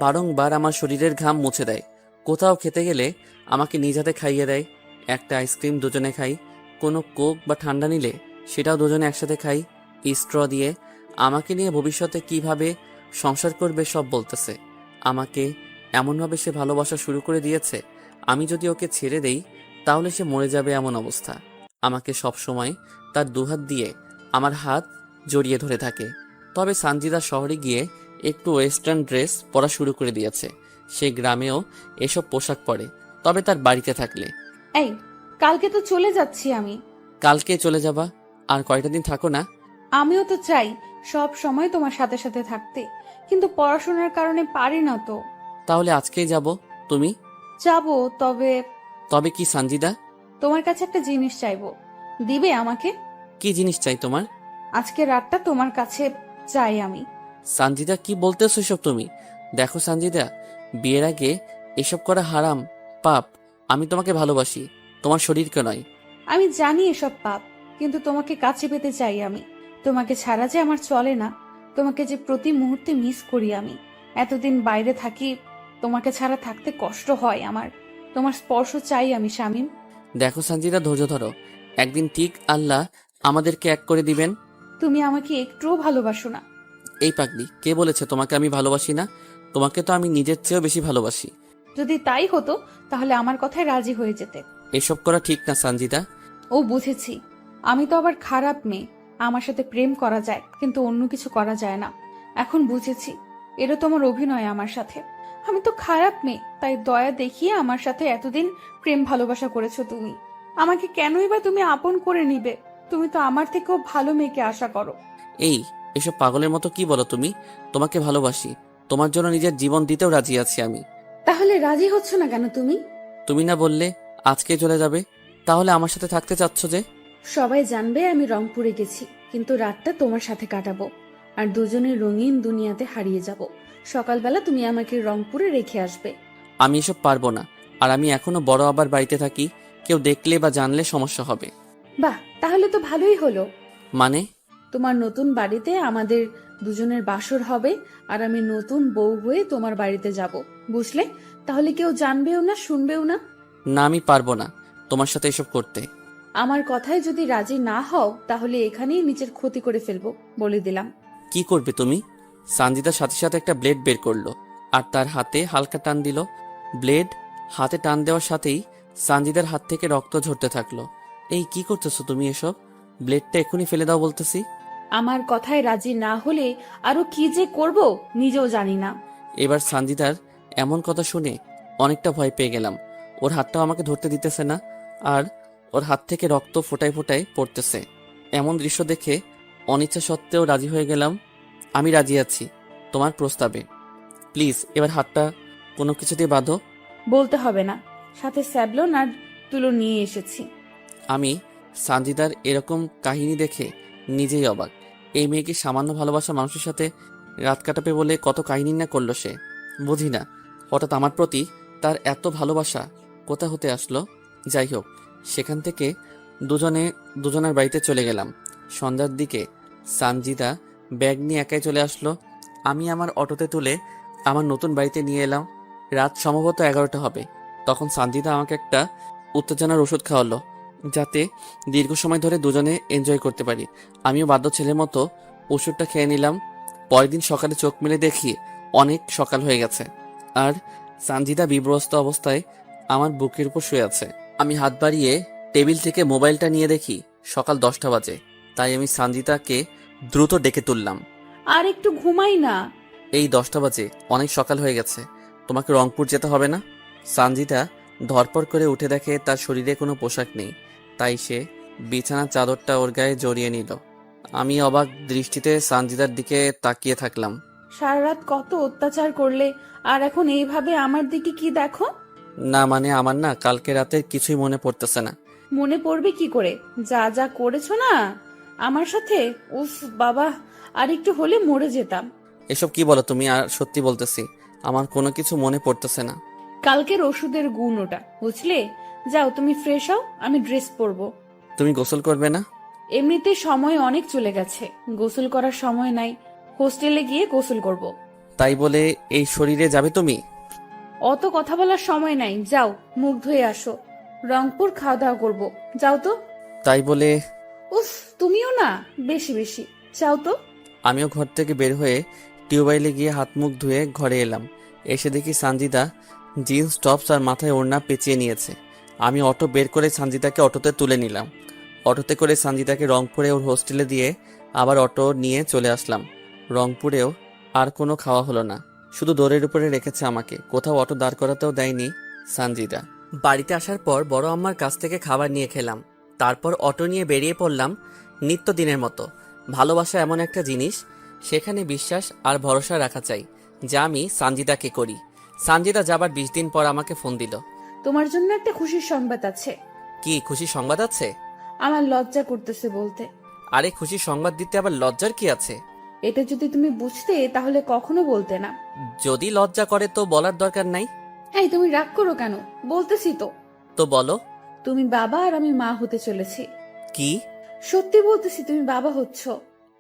বারংবার আমার শরীরের ঘাম মুছে দেয়। কোথাও খেতে গেলে আমাকে নিজ হাতে খাইয়ে দেয়। একটা আইসক্রিম দুজনে খাই, কোনো কোক বা ঠান্ডা নিলে সেটাও দুজনে একসাথে খাই স্ট্র দিয়ে। আমাকে নিয়ে ভবিষ্যতে কিভাবে সংসার করবে সব বলতেছে। আমাকে এমনভাবে সে ভালোবাসা শুরু করে দিয়েছে, আমি যদি ওকে ছেড়ে দেই তাহলে সে মরে যাবে এমন অবস্থা। আমাকে সব সময় তার দুহাত দিয়ে আমার হাত জড়িয়ে ধরে থাকে। তবে সানজিদা শহরে গিয়ে একটু ওয়েস্টার্ন ড্রেস পরা শুরু করে দিয়েছে। সে গ্রামেও এসব পোশাক পরে, তবে তার বাড়িতে থাকলে। এই, কালকে তো চলে যাচ্ছি আমি। কালকে চলে যাবা? আর কয়টা দিন থাকো না? আমিও তো চাই সব সময় তোমার সাথে সাথে থাকতে, কিন্তু পড়াশোনার কারণে পারি না তো। তাহলে আজকেই যাব। তুমি? যাবো, তবে তবে কি সানজিদা? তোমার কাছে একটা জিনিস চাইবো, দিবে আমাকে? কি জিনিস চাই তোমার? আজকে রাতটা তোমার কাছে চাই আমি। সানজিদা কি বলতেছো এসব তুমি? দেখো সানজিদা, বিয়ের আগে এসব করা হারাম, পাপ। আমি তোমাকে ভালোবাসি, তোমার শরীরকে নয়। আমি জানি এসব পাপ, কিন্তু তোমাকে কাছে পেতে চাই আমি। তোমাকে ছাড়া যে আমার চলে না, তোমাকে যে প্রতি মুহূর্তে মিস করি আমি। এতদিন বাইরে থাকি, তোমাকে ছাড়া থাকতে কষ্ট হয় আমার। তোমার স্পর্শ চাই আমি শামীম। দেখো সঞ্জিদা, ধৈর্য ধরো, একদিন ঠিক আল্লাহ আমাদেরকে এক করে দিবেন। তুমি আমাকে একটুও ভালোবাসো না। এই পাগলি, কে বলেছে তোমাকে আমি ভালোবাসি না? তোমাকে তো আমি নিজের চেয়েও বেশি ভালোবাসি। যদি তাই হতো তাহলে আমার কথায় রাজি হয়ে যেতে। এসব করা ঠিক না সঞ্জিদা। ও বুঝেছি, আমি তো আবার খারাপ মেয়ে। আমার সাথে প্রেম করা যায় কিন্তু অন্য কিছু করা যায় না। এখন বুঝেছি, এটা তোমার অভিনয় আমার সাথে। আমি তো খারাপ মেয়ে, তাই দয়া দেখিয়ে আমার সাথে এতদিন প্রেম ভালোবাসা করেছো তুমি। আমাকে কেনই বা তুমি আপন করে নিবে? তুমি তো আমার থেকেও ভালো মেয়েকে আশা করো। এই, এসব পাগলের মতো কি বলো তুমি? তোমাকে ভালোবাসি, তোমার জন্য নিজের জীবন দিতেও রাজি আছি আমি। তাহলে রাজি হচ্ছ না কেন তুমি? তুমি না বললে আজকে চলে যাবে? তাহলে আমার সাথে থাকতে চাচ্ছ যে? সবাই জানবে আমি রংপুরে গেছি, কিন্তু রাতটা তোমার সাথে কাটাবো। আর দুজনে রঙিন দুনিয়াতে হারিয়ে যাব। সকালবেলা তুমি আমাকে রংপুরে রেখে আসবে। আমি এসব পারবো না। আর আমি এখনো বড় আবার বাড়িতে থাকি, কেউ দেখলে বা জানলে সমস্যা হবে। বাহ, তাহলে তো ভালোই হলো। মানে? তোমার নতুন বাড়িতে আমাদের দুজনের বাসর হবে, আর আমি নতুন বউ হয়ে তোমার বাড়িতে যাব, বুঝলে? তাহলে কেউ জানবেও না, শুনবেও না। না, আমি পারবো না তোমার সাথে এসব করতে। আমার কথায় যদি রাজি না হও তাহলে এখানেই নিজের ক্ষতি করে ফেলবো, বলে দিলাম। কি করবে তুমি? সানজিদার সাথে সাথে একটা ব্লেড বের করলো আর তার হাতে হালকা টান দিল। ব্লেড হাতে টান দেওয়ার সাথেই সানজিদার হাত থেকে রক্ত ঝরতে থাকলো। এই, কি করতেছো তুমি এসব? ব্লেডটা এক্ষুনি ফেলে দাও বলতেছি। আমার কথায় রাজি না হলে আরো কি যে করব নিজেও জানি না। এবার সানজিদার এমন কথা শুনে অনেকটা ভয় পেয়ে গেলাম। ওর হাতটাও আমাকে ধরতে দিতেছে না, আর ওর হাত থেকে রক্ত ফোটায় ফোটায় পড়তেছে। এমন দৃশ্য দেখে অনিচ্ছা সত্ত্বেও রাজি হয়ে গেলাম। আমি রাজি আছি তোমার প্রস্তাবে। প্লিজ এবার হাতটা কোনো কিছু দিয়ে বাঁধো। বলতে হবে না, সাথে স্যাবলন আর তুলো নিয়ে এসেছি। আমি সানজিদার এরকম কাহিনী দেখে নিজেই অবাক। এই মেয়েকে সামান্য ভালোবাসা মানুষের সাথে রাত কাটাবে বলে কত কাহিনী না করলো সে। বুঝি না হঠাৎ আমার প্রতি তার এত ভালোবাসা কোথা হতে আসলো। যাই হোক, সেখান থেকে দুজনের বাড়িতে চলে গেলাম। সন্ধ্যার দিকে সানজিদা ব্যাগ নিয়ে একাই চলে আসলো। আমি আমার অটোতে তুলে আমার নতুন বাড়িতে নিয়ে এলাম। রাত সম্ভবত 11টা হবে। তখন সানজিদা আমাকে একটা উত্তেজনার ওষুধ খাওয়ালো, যাতে দীর্ঘ সময় ধরে দুজনে এনজয় করতে পারি। আমিও বাধ্য ছেলের মতো ওষুধটা খেয়ে নিলাম। পরের দিন সকালে চোখ মেলে দেখি অনেক সকাল হয়ে গেছে, আর সানজিদা বিব্রস্ত অবস্থায় আমার বুকের উপর শুয়ে আছে। আমি হাত বাড়িয়ে টেবিল থেকে মোবাইলটা নিয়ে দেখি সকাল 10টা বাজে। তাই আমি সানজিদাকে দ্রুত ডেকে তুললাম। আর একটু ঘুমাই না। এই 10টা বাজে, অনেক সকাল হয়ে গেছে, তোমাকে রংপুর যেতে হবে না? সানজিদা ধরপড় করে উঠে দেখে তার শরীরে কোনো পোশাক নেই, তাই সে বিছানার চাদরটা ওর গায়ে জড়িয়ে নিল। আমি অবাক দৃষ্টিতে সানজিদার দিকে তাকিয়ে থাকলাম। সারা রাত কত অত্যাচার করলে, আর এখন এইভাবে আমার দিকে কি দেখো? না মানে, আমার না কালকে রাতের কিছুই মনে পড়তেছে না। মনে পড়বে কি করে? যা যা করেছো না আমার সাথে, উফ বাবা, আর একটু হলে মরে যেতাম। এসব কি বলো তুমি? আর সত্যি বলতেছি, আমার কোনো কিছু মনে পড়তেছে না। কালকের ওষুধের গুণ ওটা, বুঝলে? যাও তুমি ফ্রেশ হও, আমি ড্রেস পরবো। তুমি গোসল করবে না? এমনিতে সময় অনেক চলে গেছে, গোসল করার সময় নাই। হোস্টেলে গিয়ে গোসল করব। তাই বলে এই শরীরে যাবে তুমি? অত কথা বলার সময় নাই, যাও মুখ ধুয়ে আসো। রংপুর খাওয়া দাওয়া করবো, যাও তো। তাই বলে উফ, তুমিও না বেশি বেশি, যাও তো। আমিও ঘর থেকে বের হয়ে টিউবওয়েলে গিয়ে হাত মুখ ধুয়ে ঘরে এলাম। এসে দেখি সানজিদা জিন্স টপস আর মাথায় ওড়না পেঁচিয়ে নিয়েছে। আমি অটো বের করে সানজিদাকে অটোতে তুলে নিলাম। অটোতে করে সানজিদাকে রংপুরে ওর হোস্টেলে দিয়ে আবার অটো নিয়ে চলে আসলাম। রংপুরেও আর কোনো খাওয়া হলো না, শুধু দৌড়ের উপরে রেখেছে আমাকে, কোথাও অটো দাঁড় করাতেও দেয়নি সানজিদা। বাড়িতে আসার পর বড় আম্মার কাছ থেকে খাবার নিয়ে খেলাম। তারপর অটো নিয়ে বেরিয়ে পড়লাম নিত্যদিনের মতো। ভালোবাসা এমন একটা জিনিস, সেখানে বিশ্বাস আর ভরসা রাখা চাই, যা আমি সানজিদাকে করি। সানজিদা যাবার 20 দিন পর আমাকে ফোন দিল। তোমার জন্য একটা খুশির সংবাদ আছে। কি খুশি সংবাদ আছে? আমার লজ্জা করতেছে বলতে। আরে, খুশি সংবাদ দিতে আবার লজ্জার কি আছে? এটা যদি তুমি বুঝতে তাহলে কখনো বলতে না। যদি লজ্জা করে তো বলার দরকার নাই। এই তুমি রাগ করো কেন? বলতেছি তো। তো বলো। তুমি বাবা আর আমি মা হতে চলেছি। কি? সত্যি বলতেছি তুমি বাবা হচ্ছ।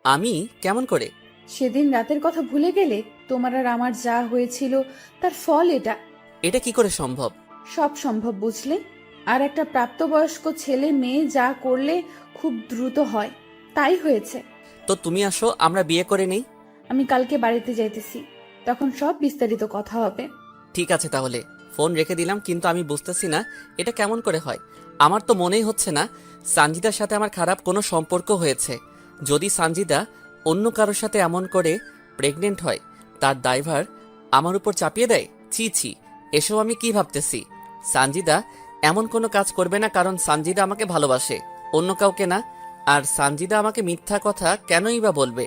আমি কেমন করে? সেদিন রাতের কথা ভুলে গেলে? তোমার আর আমার যা হয়েছিল তার ফল এটা। এটা কি করে সম্ভব? সব সম্ভব বুঝলে। আর একটা প্রাপ্তবয়স্ক ছেলে মেয়ে যা করলে খুব দ্রুত হয়, তাই হয়েছে। তো তুমি আসো, আমরা বিয়ে করে নেই। আমি কালকে বাড়িতে যাইতেছি, তখন সব বিস্তারিত কথা হবে। ঠিক আছে তাহলে, ফোন রেখে দিলাম। কিন্তু আমি বুঝতেছি না এটা কেমন করে হয়। আমার তো মনেই হচ্ছে না সানজিদার সাথে আমার খারাপ কোনো সম্পর্ক হয়েছে। যদি সানজিদা অন্য কারোর সাথে এমন করে প্রেগনেন্ট হয়, তার দায়ভার আমার উপর চাপিয়ে দেয়। ছি ছি, এসব আমি কি ভাবতেছি? সানজিদা এমন কোনো কাজ করবে না, কারণ সানজিদা আমাকে ভালোবাসে, অন্য কাউকে না। আর সানজিদা আমাকে মিথ্যা কথা কেনই বা বলবে?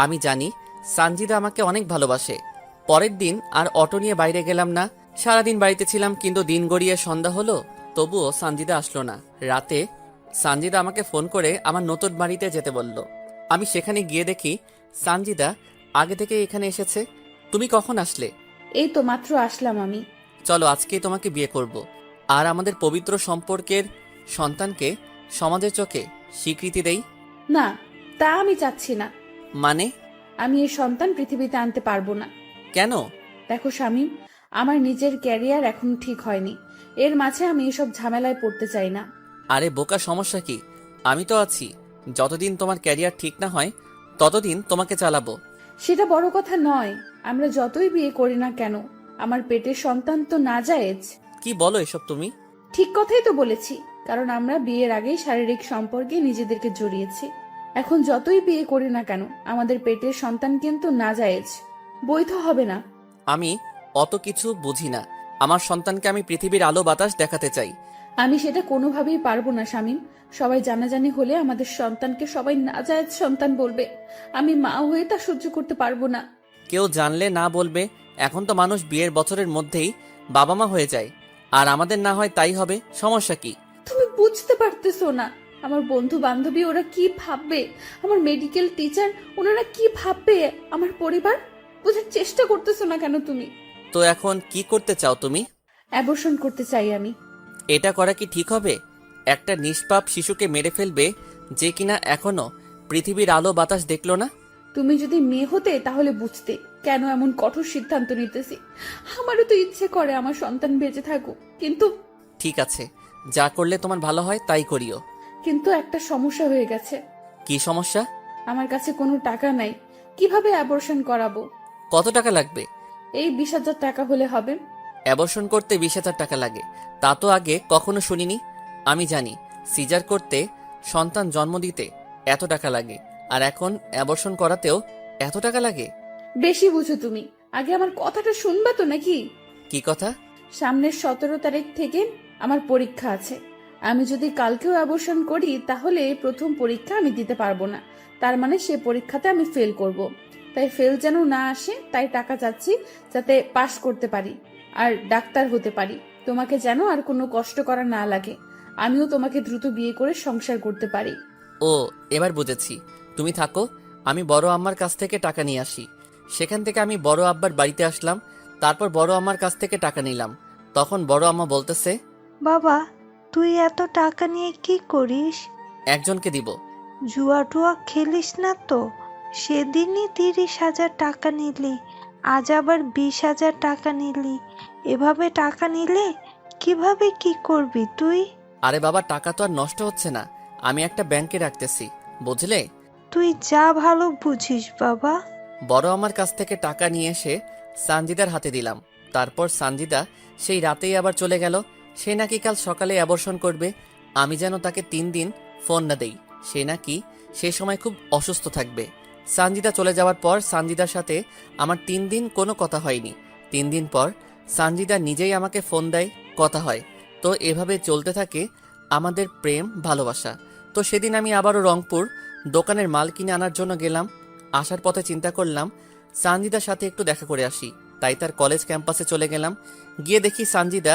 আমি জানি সানজিদা আমাকে অনেক ভালোবাসে। পরের দিন আর অটো নিয়ে বাইরে গেলাম না। সারাদিন বাড়িতে ছিলাম, কিন্তু দিন গড়িয়ে সন্ধ্যা হলো, তবুও সানজিদা আসলো না। রাতে সানজিদা আমাকে ফোন করে আমার নতুন বাড়িতে যেতে বলল। আমি সেখানে গিয়ে দেখি সানজিদা আগে থেকে এখানে এসেছে। তুমি কখন আসলে? এই তো মাত্র আসলাম আমি। চলো আজকেই তোমাকে বিয়ে করব, আর আমাদের পবিত্র সম্পর্কের সন্তানকে সমাজের চোখে স্বীকৃতি দেই। না, তা আমি চাচ্ছি না। মানে? আমি এই সন্তান পৃথিবীতে আনতে পারবো না। কেন? দেখো শামীম, আমার নিজের ক্যারিয়ার এখনো ঠিক হয়নি, এর মাঝে আমি এসব ঝামেলায় পড়তে চাই না। আরে বোকা, সমস্যা কি? আমি তো আছি। যতদিন তোমার ক্যারিয়ার ঠিক না হয় ততদিন তোমাকে চালাবো। সেটা বড় কথা নয়। আমরা যতই বিয়ে করি না কেন, আমার পেটের সন্তান তো নাজায়েজ। কি বলো এসব তুমি? ঠিক কথাই তো বলেছি, কারণ আমরা বিয়ের আগেই শারীরিক সম্পর্কে নিজেদেরকে জড়িয়েছি। এখন যতই বিয়ে করি না কেন, আমাদের পেটের সন্তান কিন্তু নাজায়েজ, বৈধ হবে না। আমি অত কিছু বুঝি না। আমার সন্তানকে আমি পৃথিবীর আলো বাতাস দেখাতে চাই। আমি সেটা কোনোভাবেই পারবো না শামীম। সবাই জানাজানি হলে আমাদের সন্তানকে সবাই নাজায়েজ সন্তান বলবে। আমি মা হয়ে তা সহ্য করতে পারবো না। কেউ জানলে না বলবে। এখন তো মানুষ বিয়ের বছরের মধ্যেই বাবা মা হয়ে যায়, আর আমাদের না হয় তাই হবে। সমস্যা কি? তুমি বুঝতে পারতেছো না, আমার বন্ধু বান্ধবী ওরা কি ভাববে, আমার মেডিকেল টিচার ওনারা কি ভাববে, আমার পরিবার। বোঝার চেষ্টা করতেছো না কেন তুমি? তো এখন কি করতে চাও তুমি? অ্যাবর্শন করতে চাই আমি। এটা করা কি ঠিক হবে? একটা নিষ্পাপ শিশুকে মেরে ফেলবে, যে কিনা এখনো পৃথিবীর আলো বাতাস দেখলো না। তুমি যদি মেয়ে হতে তাহলে বুঝতে কেন এমন কঠোর সিদ্ধান্ত নিতেছি। আমারও তো ইচ্ছে করে আমার সন্তান বেঁচে থাকুক, কিন্তু ঠিক আছে, যা করলে তোমার ভালো হয় তাই করিও। কিন্তু একটা সমস্যা হয়ে গেছে। কি সমস্যা? আমার কাছে কোনো টাকা নাই, কিভাবে অ্যাবর্শন করাবো? কত টাকা লাগবে? এই 20,000 টাকা হলে হবে। অ্যাবর্শন করতে 20,000 টাকা লাগে? তা তো আগে কখনো শুনিনি। আমি জানি সিজার করতে, সন্তান জন্ম দিতে এত টাকা লাগে, আর এখন অ্যাবর্শন করাতেও এত টাকা লাগে? বেশি বুঝো তুমি, আগে আমার কথাটা শুনবা তো নাকি? কি কথা? সামনের 17 তারিখ থেকে আমার পরীক্ষা আছে। আমি যদি কালকেও অ্যাবর্শন করি তাহলে প্রথম পরীক্ষা আমি দিতে পারবো না, তার মানে সে পরীক্ষাতে আমি ফেল করব। তাই ফেল যেন না আসে, তাই টাকা চাচ্ছি যাতে পাশ করতে পারি আর ডাক্তার হতে পারি। তোমাকে যেন আর কোনো কষ্ট করা না লাগে, আমিও তোমাকে দ্রুত বিয়ে করে সংসার করতে পারি। ও, এবার বুঝেছি। তুমি থাকো, আমি বড় আম্মার কাছ থেকে টাকা নিয়ে আসি। সেখান থেকে আমি বড় আব্বার বাড়িতে আসলাম, তারপর বড় আম্মার কাছ থেকে টাকা নিলাম। তখন বড় আম্মা বলতেছে, বাবা, তুই এত টাকা নিয়ে কি করিস? একজনকে দিব। জুয়া টুয়া খেলিস না তো? সেদিনই 30,000 টাকা নিলি, আজ আবার 20,000 টাকা নিলি। এভাবে টাকা নিলে কিভাবে কি করবি তুই? আরে বাবা, টাকা তো আর নষ্ট হচ্ছে না, আমি একটা ব্যাংকে রাখতেছি, বুঝলে? তুই যা ভালো বুঝিস বাবা। বড় আমার কাছ থেকে টাকা নিয়ে এসে সানজিদার হাতে দিলাম। তারপর সানজিদা সেই রাতেই আবার চলে গেল। সে নাকি কাল সকালে অ্যাবর্শন করবে। আমি যেন তাকে 3 দিন ফোন না দেই। সে নাকি সেই সময় খুব অসুস্থ থাকবে। সানজিদা চলে যাওয়ার পর সানজিদার সাথে আমার 3 দিন কোনো কথা হয়নি। 3 দিন পর সানজিদা নিজেই আমাকে ফোন দেয়, কথা হয়। তো এভাবে চলতে থাকে আমাদের প্রেম ভালোবাসা। তো সেদিন আমি আবারও রংপুর দোকানের মাল কিনে আনার জন্য গেলাম। আসার পথে চিন্তা করলাম সানজিদার সাথে একটু দেখা করে আসি, তাই তার কলেজ ক্যাম্পাসে চলে গেলাম। গিয়ে দেখি সানজিদা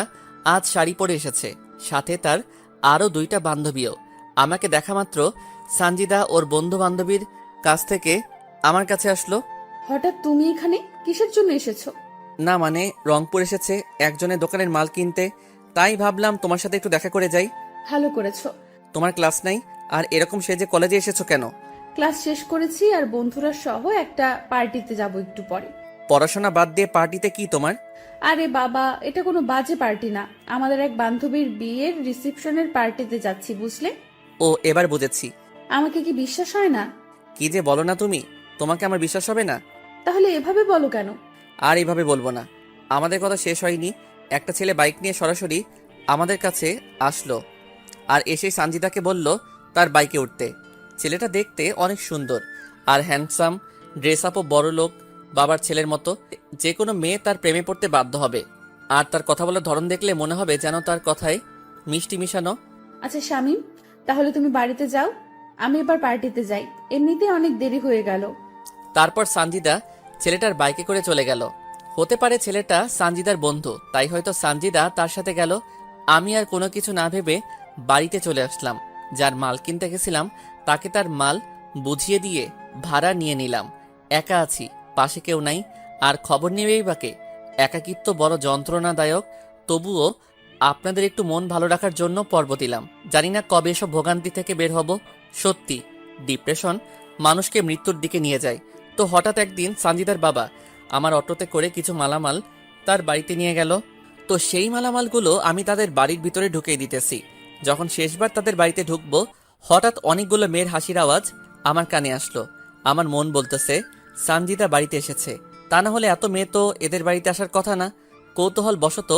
আজ শাড়ি পরে এসেছে, সাথে তার আরও 2টা বান্ধবীও। আমাকে দেখা মাত্র সানজিদা ওর বন্ধু বান্ধবীর কাছ থেকে আমার কাছে আসলো। হঠাৎ তুমি এখানে কিসের জন্য এসেছো? না মানে, রংপুর এসেছে একজনের দোকানের মাল কিনতে, তাই ভাবলাম তোমার সাথে একটু দেখা করে যাই। ভালো করেছো। তোমার ক্লাস নাই, আর এরকম সেজে কলেজে এসেছো কেন? ক্লাস শেষ করেছি আর বন্ধুরা সহ একটা পার্টিতে যাব একটু পরে। পড়াশোনা বাদ দিয়ে পার্টিতে কি তোমার? আরে বাবা, এটা কোনো বাজে পার্টি না, আমাদের এক বান্ধবীর বিয়ের রিসেপশনের পার্টিতে যাচ্ছি, বুঝলে? ও, এবার বুঝেছি। আমাকে কি বিশ্বাস হয় না? কি যে বলো না তুমি, তোমাকে আমার বিশ্বাস হবে না? তাহলে এভাবে বলো কেন? আর এইভাবে বলবো না। আমাদের কথা শেষ হয়নি, একটা ছেলে বাইক নিয়ে সরাসরি আমাদের কাছে আসলো আর এসে সানজিদাকে বলল তার বাইকে উঠতে। ছেলেটা দেখতে অনেক সুন্দর আর হ্যান্ডসাম, ড্রেস আপও বড় লোক বাবার ছেলের মতো। যে কোনো মেয়ে তার প্রেমে পড়তে বাধ্য হবে। আর তার কথা বলার ধরন দেখলে মনে হবে যেন তার কথায় মিষ্টি মিশানো। আচ্ছা শামীম, তাহলে তুমি বাড়িতে যাও, আমি এবার পার্টিতে যাই, এমনিতেই অনেক দেরি হয়ে গেল। তারপর সানজিদা ছেলেটার বাইকে করে চলে গেল। হতে পারে ছেলেটা সানজিদার বন্ধু, তাই হয়তো সানজিদা তার সাথে গেল। আমি আর কোনো কিছু না ভেবে বাড়িতে চলে আসলাম। যার মাল কিনতে গেছিলাম তাকে তার মাল বুঝিয়ে দিয়ে ভাড়া নিয়ে নিলাম। একা আছি, পাশে কেউ নাই, আর খবর নেবেই বাকে। একাকিত্ব বড় যন্ত্রণাদায়ক, তবুও আপনাদের একটু মন ভালো রাখার জন্য পর্ব দিলাম। জানি না কবে এসব ভোগান্তি থেকে বের হব। সত্যি, ডিপ্রেশন মানুষকে মৃত্যুর দিকে নিয়ে যায়। তো হঠাৎ একদিন সানজিদার বাবা আমার অটোতে করে কিছু মালামাল তার বাড়িতে নিয়ে গেল। তো সেই মালামালগুলো আমি তাদের বাড়ির ভিতরে ঢুকিয়ে দিতেছি। যখন শেষবার তাদের বাড়িতে ঢুকবো, হঠাৎ অনেকগুলো মেয়ের হাসির আওয়াজ আমার কানে আসলো। আমার মন বলতেছে সানজিদা বাড়িতে এসেছে, তা না হলে এত মেয়ে তো এদের বাড়িতে আসার কথা না। কৌতূহল বশত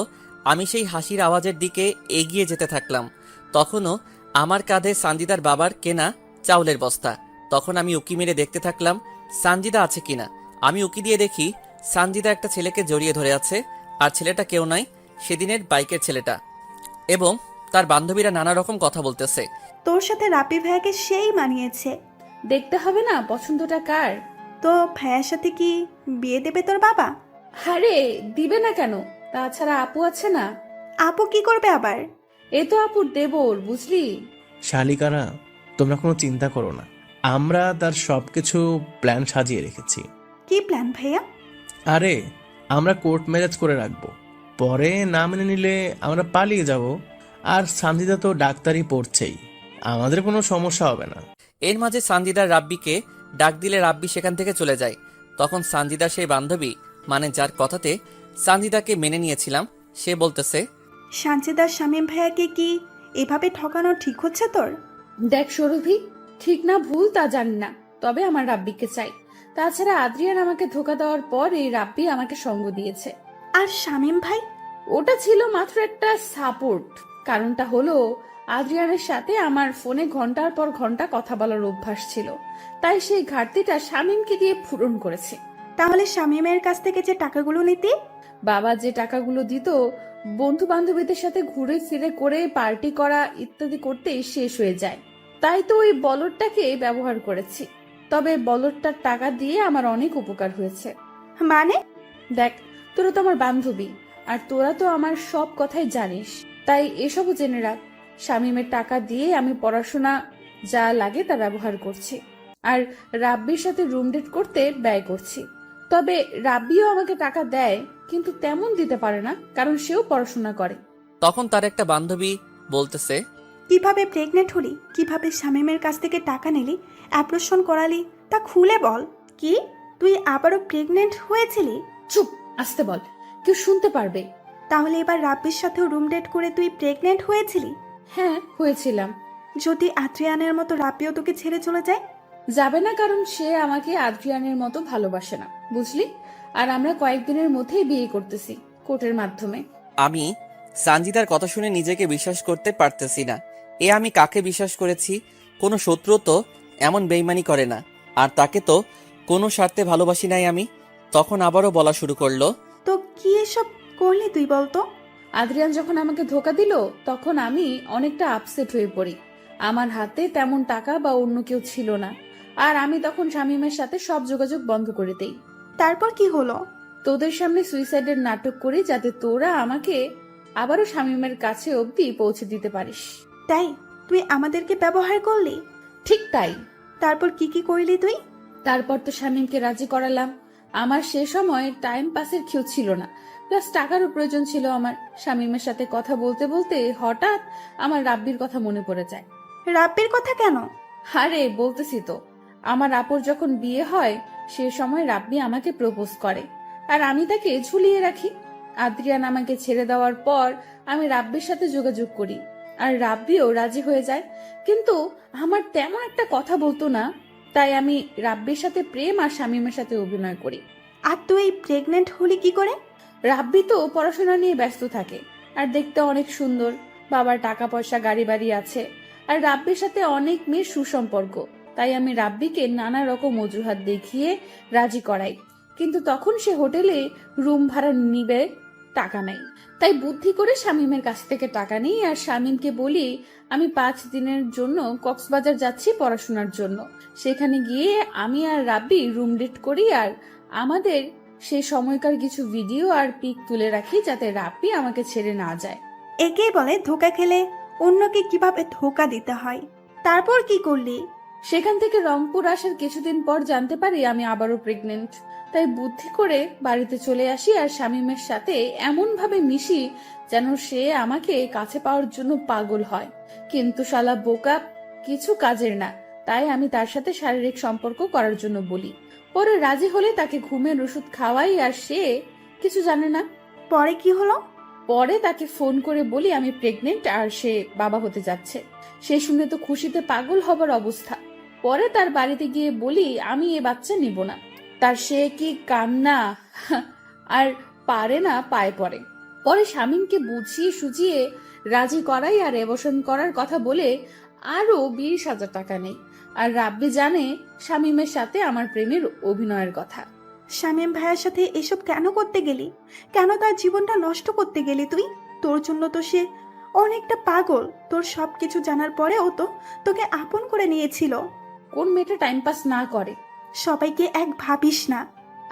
আমি সেই হাসির আওয়াজের দিকে এগিয়ে যেতে থাকলাম। তখনও আমার কাঁধে সানজিদার বাবার কেনা চাউলের বস্তা। তখন আমি উকি মেরে দেখতে থাকলাম সানজিদা আছে কিনা। আমি উকি দিয়ে দেখি সানজিদা একটা ছেলেকে জড়িয়ে ধরে আছে, আর ছেলেটা কেউ নয়, সেদিনের বাইকের ছেলেটা। এবং তার বান্ধবীরা নানা রকম কথা বলতেছে। তোর সাথে রাপি ভাইয়াকে সেই মানিয়েছে। দেখতে হবে না পছন্দটা কার? তো ভাইয়ার সাথে কি বিয়ে দেবে তোর বাবা? আরে দিবে না কেন, তাছাড়া আপু আছে না। আপু কি করবে আবার? এ তো আপুর দেবর, বুঝলি? শালিকারা, তোমরা কোনো চিন্তা করো না, আমরা তার সবকিছু প্ল্যান সাজিয়ে রেখেছি। কি প্ল্যান ভাইয়া? আরে, আমরা কোর্ট ম্যারেজ করে রাখবো, পরে না মেনে নিলে আমরা পালিয়ে যাব। আর সানজিদা তো ডাক্তারি পড়ছেই, আমাদের কোনো সমস্যা হবে না। এর মাঝে সানজিদার রাব্বিকে ডাক দিলে রাব্বি সেখান থেকে চলে যায়। তখন সানজিদার সেই বান্ধবী, মানে যার কথাতে সানজিদাকে মেনে নিয়েছিলাম, সে বলতেছে, সানজিদার শামীম ভাইয়াকে কি এভাবে ঠকানো ঠিক হচ্ছে তোর? দেখ সরভি, ঠিক না ভুল তা জানি না, তবে আমার রাব্বিকে চাই। তাছাড়া আদ্রিয়ান আমাকে ধোকা দেওয়ার পর এই রাব্বি আমাকে সঙ্গ দিয়েছে। আর শামীম ভাই? ওটা ছিল মাত্র একটা সাপোর্ট। কারণটা হলো আদ্রিয়ানের সাথে আমার ফোনে ঘন্টার পর ঘন্টা কথা বলার অভ্যাস ছিল, তাই সেই ঘাটতিটা শামীমকে দিয়ে পূরণ করেছে। তাহলে শামীমের কাছ থেকে যে টাকাগুলো নিতি? বাবা যে টাকাগুলো দিত বন্ধু বান্ধবীদের সাথে ঘুরে ফিরে করে পার্টি করা ইত্যাদি করতেই শেষ হয়ে যায়, তাই তো ওই বলদটাকে ব্যবহার করেছি। তবে বলদটার টাকা দিয়ে আমার অনেক উপকার হয়েছে। মানে? দেখ, তোরা তো আমার বান্ধবী, আর তোরা তো আমার সব কথাই জানিস, তাই এসবও জেনে রাখ। শামীমের টাকা দিয়ে আমি পড়াশোনা যা লাগে তা ব্যবহার করছি, আর রাব্বির সাথে রুম ডেট করতে ব্যয় করছি। তবে রাব্বিও আমাকে টাকা দেয়, কিন্তু তেমন দিতে পারে না, কারণ সেও পড়াশোনা করে। তখন তার একটা বান্ধবী বলতেছে, কিভাবে প্রেগনেন্ট হলি, কিভাবে শামীমের কাছ থেকে টাকা নিলি, অ্যাবর্শন করালি, তা খুলে বল। কি, তুই আবারও প্রেগনেন্ট হয়েছিলি? চুপ, আসতে বল, কেউ শুনতে পারবে। তাহলে এবার রাব্বির সাথেও রুম ডেট করে তুই প্রেগনেন্ট হয়েছিলি? হ্যাঁ, হয়েছিলাম। যদি আদ্রিয়ানের মতো রাব্বিও তোকে ছেড়ে চলে যায়? যাবে না, কারণ সে আমাকে আদ্রিয়ানের মতো ভালোবাসে না, বুঝলি? আর আমরা কয়েকদিনের মধ্যেই বিয়ে করতেছি, কোর্টের মাধ্যমে। আমি সানজিদার কথা শুনে নিজেকে বিশ্বাস করতে পারতেছি না। আমি কাকে বিশ্বাস করেছি? কোনো শত্রু তো এমন বেইমানি করে না, আর তাকে তো কোনো স্বার্থে ভালোবাসি নাই আমি। তখন আবারও বলা শুরু করলো, তো কি এসব করলি তুই বলতো? আদ্রিয়ান যখন আমাকে ধোকা দিল তখন আমি অনেকটা আপসেট হয়ে পড়ি। আমার হাতে তেমন টাকা বা অন্য কেউ ছিল না, আর আমি তখন শামীমের সাথে সব যোগাযোগ বন্ধ করে দেই। তারপর কি হলো? তোদের সামনে সুইসাইডের নাটক করি, যাতে তোরা আমাকে আবারও শামীমের কাছে অবধি পৌঁছে দিতে পারিস। তাই তুই আমাদেরকে ব্যবহার করলি? ঠিক তাই। তারপর কি কি করলি তুই? তারপর তো শামীমকে রাজি করালাম। আমার সে সময় টাইম পাসের কেউ ছিল না, প্লাস টাকারও প্রয়োজন ছিল আমার। শামীমের সাথে কথা বলতে বলতে হঠাৎ আমার রাব্বির কথা মনে পড়ে যায়। রাব্বির কথা কেন? আরে বলতেছি তো, আমার আপুর যখন বিয়ে হয় সে সময় রাব্বি আমাকে প্রপোজ করে আর আমি তাকে ঝুলিয়ে রাখি। আদ্রিয়ান আমাকে ছেড়ে দেওয়ার পর আমি রাব্বির সাথে যোগাযোগ করি আর রাব্বিও রাজি হয়ে যায়, কিন্তু আমার তেমন একটা কথা বলতো না, তাই আমি রাব্বির সাথে প্রেম আর শামীমের সাথে অভিনয় করি। আর তুই প্রেগনেন্ট হলি কি করে? রাব্বি তো পড়াশোনা নিয়ে ব্যস্ত থাকে আর দেখতে অনেক সুন্দর, বাবার টাকা পয়সা গাড়ি বাড়ি আছে, আর রাব্বির সাথে অনেক মেয়ের সুসম্পর্ক, তাই আমি রাব্বিকে নানা রকম অজুহাত দেখিয়ে রাজি করাই, কিন্তু তখন সে হোটেলে রুম ভাড়া নিবে টাকা নাই, তাই বুদ্ধি করে শামীমের কাছ থেকে টাকা নিই আর শামীমকে বলি আমি 5 দিনের জন্য কক্সবাজার যাচ্ছি পড়াশোনার জন্য। সেখানে গিয়ে আমি আর রাব্বি রুম ডেট করি আর আমাদের সেই সময়কার কিছু ভিডিও আর পিক তুলে রাখি যাতে রাব্বি আমাকে ছেড়ে না যায়। একেই বলে ধোকা খেলে অন্যকে কিভাবে ধোকা দিতে হয়। তারপর কি করলি? সেখান থেকে রংপুর আসার কিছুদিন পর জানতে পারি আমি আবারও প্রেগনেন্ট, তাই বুদ্ধি করে বাড়িতে চলে আসি আর শামীমের সাথে এমন ভাবে মিশি যেন সে আমাকে কাছে পাওয়ার জন্য পাগল হয়, কিন্তু শালা বোকা কিছু কাজের না, তাই আমি তার সাথে শারীরিক সম্পর্ক করার জন্য বলি। পরে রাজি হলে তাকে ঘুমের ওষুধ খাওয়াই আর সে কিছু জানে না। পরে কি হলো? পরে তাকে ফোন করে বলি আমি প্রেগনেন্ট আর সে বাবা হতে যাচ্ছে। সে শুনে তো খুশিতে পাগল হবার অবস্থা। পরে তার বাড়িতে গিয়ে বলি আমি এ বাচ্চা নিব না, তার সে কি কান্না আর পারে না পায়ে পড়ে। পরে শামীমকে বুঝিয়ে সুঝিয়ে রাজি করাই আর এবসন করার কথা বলে আরো 20,000 টাকা নেই। আর রাব্বি জানে শামীমের সাথে আমার প্রেমের অভিনয়ের কথা। শামীম ভাইয়ের সাথে এসব কেন করতে গেলি? কেন তার জীবনটা নষ্ট করতে গেলি তুই? তোর জন্য তো সে অনেকটা পাগল। তোর সবকিছু জানার পরে ও তো তোকে আপন করে নিয়েছিল। কোন মেয়েটা টাইম পাস না করে? সবাইকে এক ভাবিস না।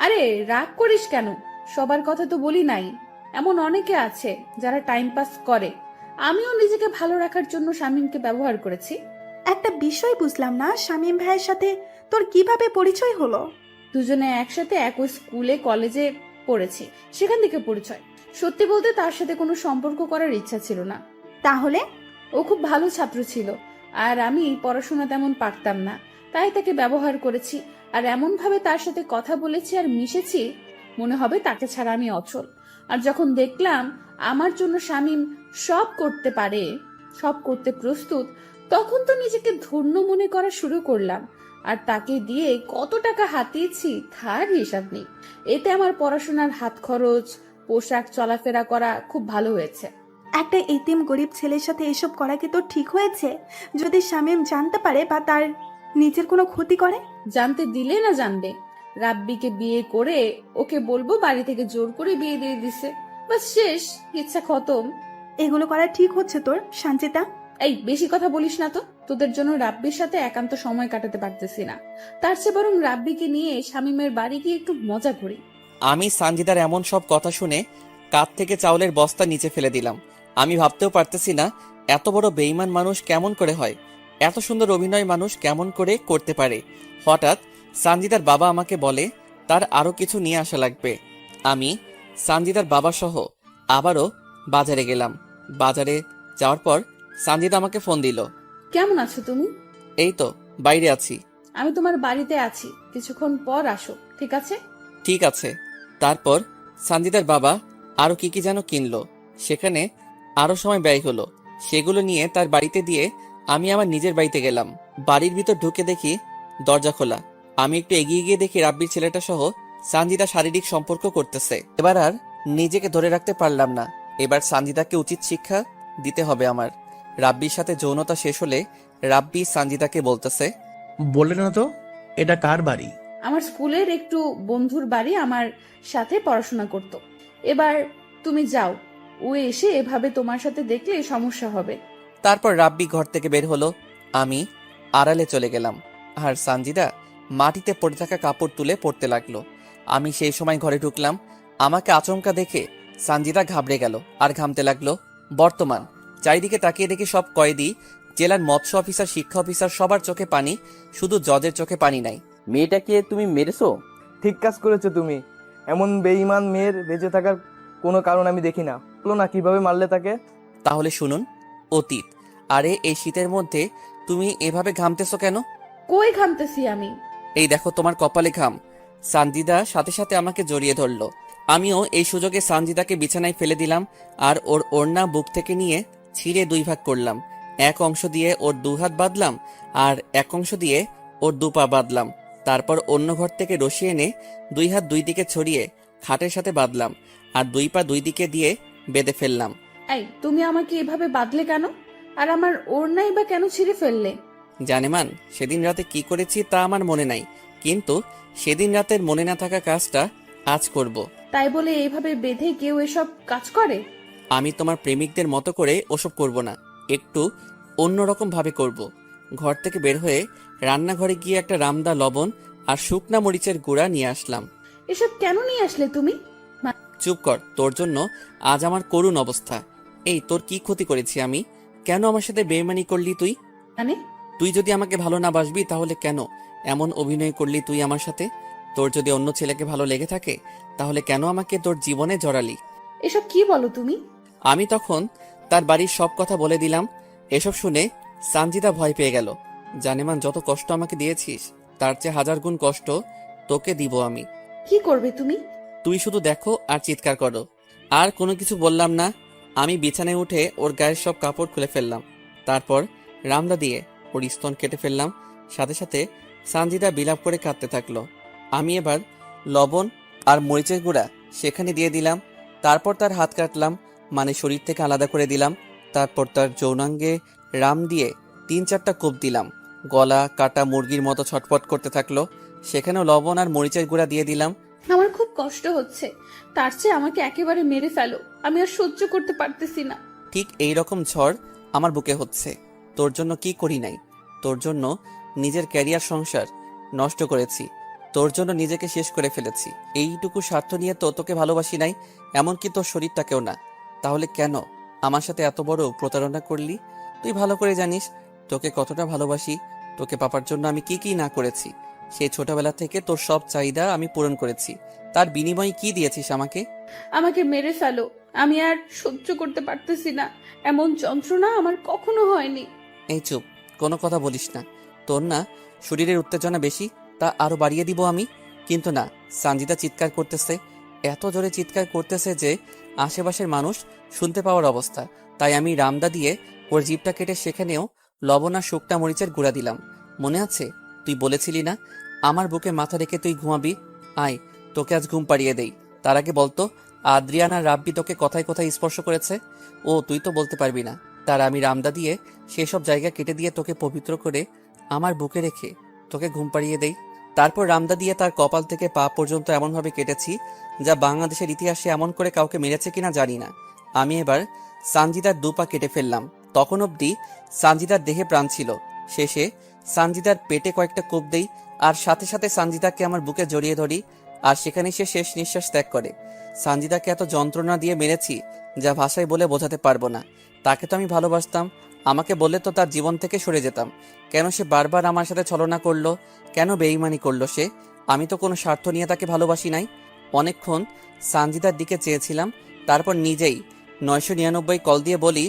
আরে রাগ করিস কেন? সবার কথা তো বলি নাই, এমন অনেকে আছে যারা টাইম পাস করে। আমিও নিজেকে ভালো রাখার জন্য শামীমকে ব্যবহার করেছি। একটা বিষয় বুঝলাম না, শামীম ভাইয়ের সাথে তোর কিভাবে পরিচয় হলো? দুজনে একসাথে একই স্কুলে কলেজে পড়েছি, সেখান থেকে পরিচয়। সত্যি বলতে তার সাথে কোনো সম্পর্ক করার ইচ্ছা ছিল না। তাহলে? ও খুব ভালো ছাত্র ছিল আর আমি পড়াশোনা তেমন পারতাম না, তাই তাকে ব্যবহার করেছি আর এমন ভাবে তার সাথে কথা বলেছি আর মিশেছি মনে হবে তাকে ছাড়া আমি অচল। আর যখন দেখলাম আমার জন্য শামীম সব করতে পারে, সব করতে প্রস্তুত, তখন তো নিজেকে ধন্য মনে করা শুরু করলাম। আর তাকে দিয়ে কত টাকা হাতিয়েছি তার হিসাব নেই। এতে আমার পড়াশোনার হাত খরচ, পোশাক, চলাফেরা করা খুব ভালো হয়েছে। একটা এতিম গরিব ছেলের সাথে এসব করা কি তোর ঠিক হয়েছে? যদি শামীম জানতে পারে বা তার নিজের কোনো ক্ষতি করে? জানতে দিলে না জানবে? রাব্বিকে বিয়ে করে ওকে বলবো বাড়ি থেকে জোর করে বিয়ে দিয়ে দিছে, বাস শেষ, ইচ্ছা খতম। এগুলো করা ঠিক হচ্ছে তোর, সঞ্চিতা? এই বেশি কথা বলিস না তো। তোদের জন্য রাব্বির সাথে একান্ত সময় কাটাতে পারতেছি না, তার চেয়ে বরং রাব্বিকে নিয়ে শামীমের বাড়ি গিয়ে একটু মজা করি। আমি সানজিদার এমন সব কথা শুনে কাঁধ থেকে চাউলের বস্তা নিচে ফেলে দিলাম। আমি ভাবতেও পারতেছি না এত বড় বেঈমান মানুষ কেমন করে হয়, এত সুন্দর অভিনয় মানুষ কেমন করে করতে পারে। হঠাৎ সানজিদার বাবা আমাকে বলে তার আরো কিছু নিয়ে আসা লাগবে। আমি সানজিদার বাবা সহ আবারও বাজারে গেলাম। বাজারে যাওয়ার পর সানজিদা আমাকে ফোন দিল। কেমন আছো তুমি? এই তো বাইরে আছি। আমি তোমার বাড়িতে আছি, কিছুক্ষণ পর আসো, ঠিক আছে? ঠিক আছে। তারপর সানজিদার বাবা আরো কি কি যেন কিনলো, সেখানে আরো সময় ব্যয় হলো। সেগুলো নিয়ে তার বাড়িতে দিয়ে আমি আমার নিজের বাড়িতে গেলাম। বাড়ির ভিতর ঢুকে দেখি দরজা খোলা। আমি একটু এগিয়ে গিয়ে দেখি রাব্বির ছেলেটা সহ সানজিদা শারীরিক সম্পর্ক করতেছে। এবার আর নিজেকে ধরে রাখতে পারলাম না। এবার সানজিদাকে উচিত শিক্ষা দিতে হবে আমার। রাব্বির সাথে যৌনতা শেষ হলে রাব্বি সানজিদাকে বলতেছে, বললে না তো এটা কার বাড়ি? আমার স্কুলের একটু বন্ধুর বাড়ি, আমার সাথে পড়াশোনা করত। এবার তুমি যাও, ও এসে এভাবে তোমার সাথে দেখলে সমস্যা হবে। তারপর রাব্বি ঘর থেকে বের হলো। আমি আড়ালে চলে গেলাম আর সানজিদা মাটিতে পড়ে থাকা কাপড় তুলে পড়তে লাগলো। আমি সেই সময় ঘরে ঢুকলাম। আমাকে আচমকা দেখে সানজিদা ঘাবড়ে গেল আর ঘামতে লাগলো। বর্তমান চারিদিকে তাকিয়ে দেখি সব কয়েদি, জেলার মৎস্য অফিসার, শিক্ষা অফিসার সবার চোখে পানি, শুধু জজের চোখে পানি নাই। মেয়েটাকে তুমি মেরেছো? ঠিক কাজ করেছো তুমি। এমন বেঈমান মেয়ের বেঁচে থাকার কোনো কারণ আমি দেখি না। বলো না কিভাবে মারলে তাকে? তাহলে শুনুন। অতীত। আরে এই শীতের মধ্যে তুমি এভাবে ঘামতেছো কেন? কই ঘামতেছি আমি? এই দেখো তোমার কপালে ঘাম। সানজিদা সাথে সাথে আমাকে জড়িয়ে ধরলো। আমিও এই সুযোগে সানজিদাকে বিছানায় ফেলে দিলাম আর ওর ওড়না বুক থেকে নিয়ে ছিঁড়ে 2 ভাগ করলাম। এক অংশ দিয়ে ওর 2 হাত বাঁধলাম আর এক অংশ দিয়ে ওর 2 পা বাঁধলাম। তারপর অন্য ঘর থেকে রশি এনে 2 হাত 2 দিকে ছড়িয়ে খাটের সাথে বাঁধলাম আর 2 পা 2 দিকে দিয়ে বেঁধে ফেললাম। এই তুমি আমাকে এভাবে বাঁধলে কেন? আর আমার ওড়নাই বা কেন ছিঁড়ে ফেললে? জানেমান, সেদিন রাতে কি করেছি তা আমার মনে নাই, কিন্তু সেদিন রাতের মনে না থাকা কাজটা আজ করব। তাই বলে এইভাবে বেঁধে কেউ এসব কাজ করে? আমি তোমার প্রেমিকদের মতো করে ওসব করব না, একটু অন্যরকম ভাবে করব। ঘর থেকে বের হয়ে রান্নাঘরে গিয়ে একটা রামদা লবণ আর শুকনা মরিচের গুঁড়া নিয়ে আসলাম। এসব কেন নিয়ে আসলে তুমি? চুপ কর, তোর জন্য আজ আমার করুণ অবস্থা। এই তোর কি ক্ষতি করেছি আমি? কেন আমার সাথে বেইমানি করলি তুই? মানে? তুই যদি আমাকে ভালো না বাসবি তাহলে কেন এমন অভিনয় করলি তুই আমার সাথে? তোর যদি অন্য ছেলেকে ভালো লেগে থাকে তাহলে কেন আমাকে তোর জীবনে জড়ালি? এসব কি বলো তুমি? আমি তখন তার বাড়ির সব কথা বলে দিলাম। এসব শুনে সানজিদা ভয় পেয়ে গেল। জানেমান, যত কষ্ট আমাকে দিয়েছিস তার চেয়ে 1000 গুণ কষ্ট তোকে দিব আমি। কি করবে তুমি? তুই শুধু দেখো আর চিৎকার করো। আর কোনো কিছু বললাম না। আমি বিছানায় উঠে ওর গায়ের সব কাপড় খুলে ফেললাম। তারপর রামদা দিয়ে ওর স্তন কেটে ফেললাম। সাথে সাথে সানজিদা বিলাপ করে কাঁদতে থাকলো। আমি এবার লবণ আর মরিচের গুঁড়া সেখানে দিয়ে দিলাম। তারপর তার হাত কাটলাম, মানে শরীর থেকে আলাদা করে দিলাম। তারপর তার যৌনাঙ্গে রাম দিয়ে 3-4টা কোপ দিলাম। গলা কাটা মুরগির মতো ছটফট করতে থাকলো। সেখানেও লবণ আর মরিচের গুঁড়া দিয়ে দিলাম। আমার খুব কষ্ট হচ্ছে, তার চেয়ে আমাকে একেবারে মেরে ফেলো, আমি আর সহ্য করতে পারতেছি না। ঠিক এই রকম ঝড় আমার বুকে হচ্ছে। তোর জন্য কি করি নাই? তোর জন্য নিজের ক্যারিয়ার সংসার নষ্ট করেছি, তোর জন্য নিজেকে শেষ করে ফেলেছি। এইটুকু স্বার্থ নিয়ে তো তোকে ভালোবাসি নাই, এমনকি তোর শরীরটাকেও না। তাহলে কেন আমার সাথে এত বড় প্রতারণা করলি? তুই ভালো করে জানিস তোকে কতটা ভালোবাসি। তোকে পাবার জন্য আমি কি কি না করেছি। সেই ছোটবেলা থেকে তোর সব চাহিদা আমি পূরণ করেছি। তার বিনিময়ে কি দিয়েছিস আমাকে? আমাকে মেরে ফেলো, আমি আর সহ্য করতে পারতেছি না। এমন যন্ত্রণা আমার কখনো হয়নি। এই চুপ, কোনো কথা বলিস না। তোর না শরীরের উত্তেজনা বেশি, তা আরো বাড়িয়ে দিব আমি। কিন্তু না, সানজিদা চিৎকার করতেছে, এত জোরে চিৎকার করতেছে যে আশেপাশের মানুষ শুনতে পাওয়ার অবস্থা। তাই আমি রামদা দিয়ে ওর জিভটা কেটে সেখানেও লবণ আর শুকনা মরিচের গুঁড়া দিলাম। মনে আছে তুই বলেছিলি না আমার বুকে মাথা রেখে তুই ঘুমাবি? আয়, তোকে আজ ঘুম পাড়িয়ে দেই। তার আগে বলতো আদ্রিয়ান আর রাব্বি তোকে কথায় কথায় স্পর্শ করেছে? ও তুই তো বলতে পারবি না। তার আমি রামদা দিয়ে সেসব জায়গা কেটে দিয়ে তোকে পবিত্র করে আমার বুকে রেখে তোকে ঘুম পাড়িয়ে দেই। তারপর রামদা দিয়ে তার কপাল থেকে পা পর্যন্ত এমনভাবে কেটেছি যা বাংলাদেশের ইতিহাসে এমন করে কাউকে মেরেছে কিনা জানি না। আমি এবার সানজিদার 2 পা কেটে ফেললাম। তখন অবধি সানজিদার দেহে প্রাণ ছিল। শেষে সানজিদার পেটে কয়েকটা কোপ দেই আর সাথে সাথে সানজিদাকে আমার বুকে জড়িয়ে ধরি আর সেখানে সে শেষ নিঃশ্বাস ত্যাগ করে। সানজিদাকে এত যন্ত্রণা দিয়ে মেরেছি যা ভাষায় বলে বোঝাতে পারবো না। তাকে তো আমি ভালোবাসতাম, আমাকে বললে তো তার জীবন থেকে সরে যেতাম। কেন সে বারবার আমার সাথে ছলনা করলো? কেন বেইমানি করলো সে? আমি তো কোনো স্বার্থ নিয়ে তাকে ভালোবাসি নাই। অনেকক্ষণ সানজিদার দিকে চেয়েছিলাম, তারপর নিজেই 999 কল দিয়ে বলি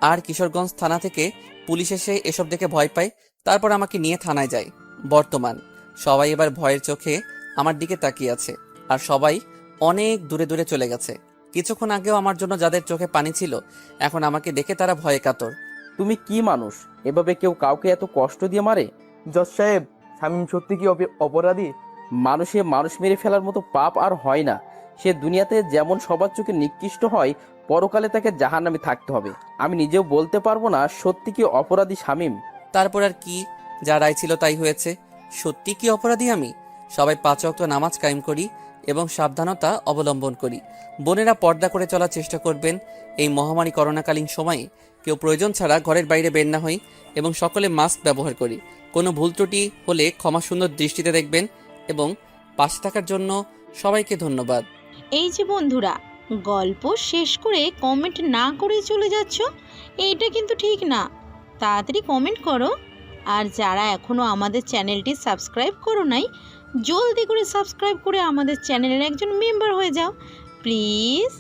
আর কিশোরগঞ্জ থানা থেকে পুলিশ এসে এসব দেখে ভয় পায়। তারপর আমাকে নিয়ে থানায় যায়। বর্তমান সবাই এবার ভয়ের চোখে আমার দিকে তাকিয়ে আছে আর সবাই অনেক দূরে দূরে চলে গেছে। কিছুক্ষণ আগেও আমার জন্য যাদের চোখে পানি ছিল এখন আমাকে দেখে তারা ভয়ে কাতর। তুমি কি মানুষ? এভাবে কেউ কাউকে এত কষ্ট দিয়ে মারে? জজ সাহেব, শামীম সত্যি কি অপরাধী? মানুষ মেরে ফেলার মতো পাপ আর হয় না। সে দুনিয়াতে যেমন সবার চোখে নিকৃষ্ট হয়, পরকালে তাকে জাহান্নামে থাকতে হবে। আমি নিজেও বলতে পারবো না সত্যি কি অপরাধী শামীম। তারপর আর কি, যা রায় ছিল তাই হয়েছে। সত্যি কি অপরাধী আমি? সবাই 5 ওয়াক্ত নামাজ কায়েম করি এবং সাবধানতা অবলম্বন করি। বোনেরা পর্দা করে চলার চেষ্টা করবেন। এই মহামারী করোনাকালীন সময়ে কেউ প্রয়োজন ছাড়া ঘরের বাইরে বের না হই এবং সকলে মাস্ক ব্যবহার করি। কোনো ভুল ত্রুটি হলে ক্ষমা সুন্দর দৃষ্টিতে দেখবেন এবং পাশে থাকার জন্য সবাইকে ধন্যবাদ। এই যে বন্ধুরা, গল্প শেষ করে কমেন্ট না করে চলে যাচ্ছ, এইটা কিন্তু ঠিক না। তাড়াতাড়ি কমেন্ট করো। আর যারা এখনও আমাদের চ্যানেলটি সাবস্ক্রাইব করো নাই, জলদি করে সাবস্ক্রাইব করে আমাদের চ্যানেলের একজন মেম্বার হয়ে যাও প্লিজ।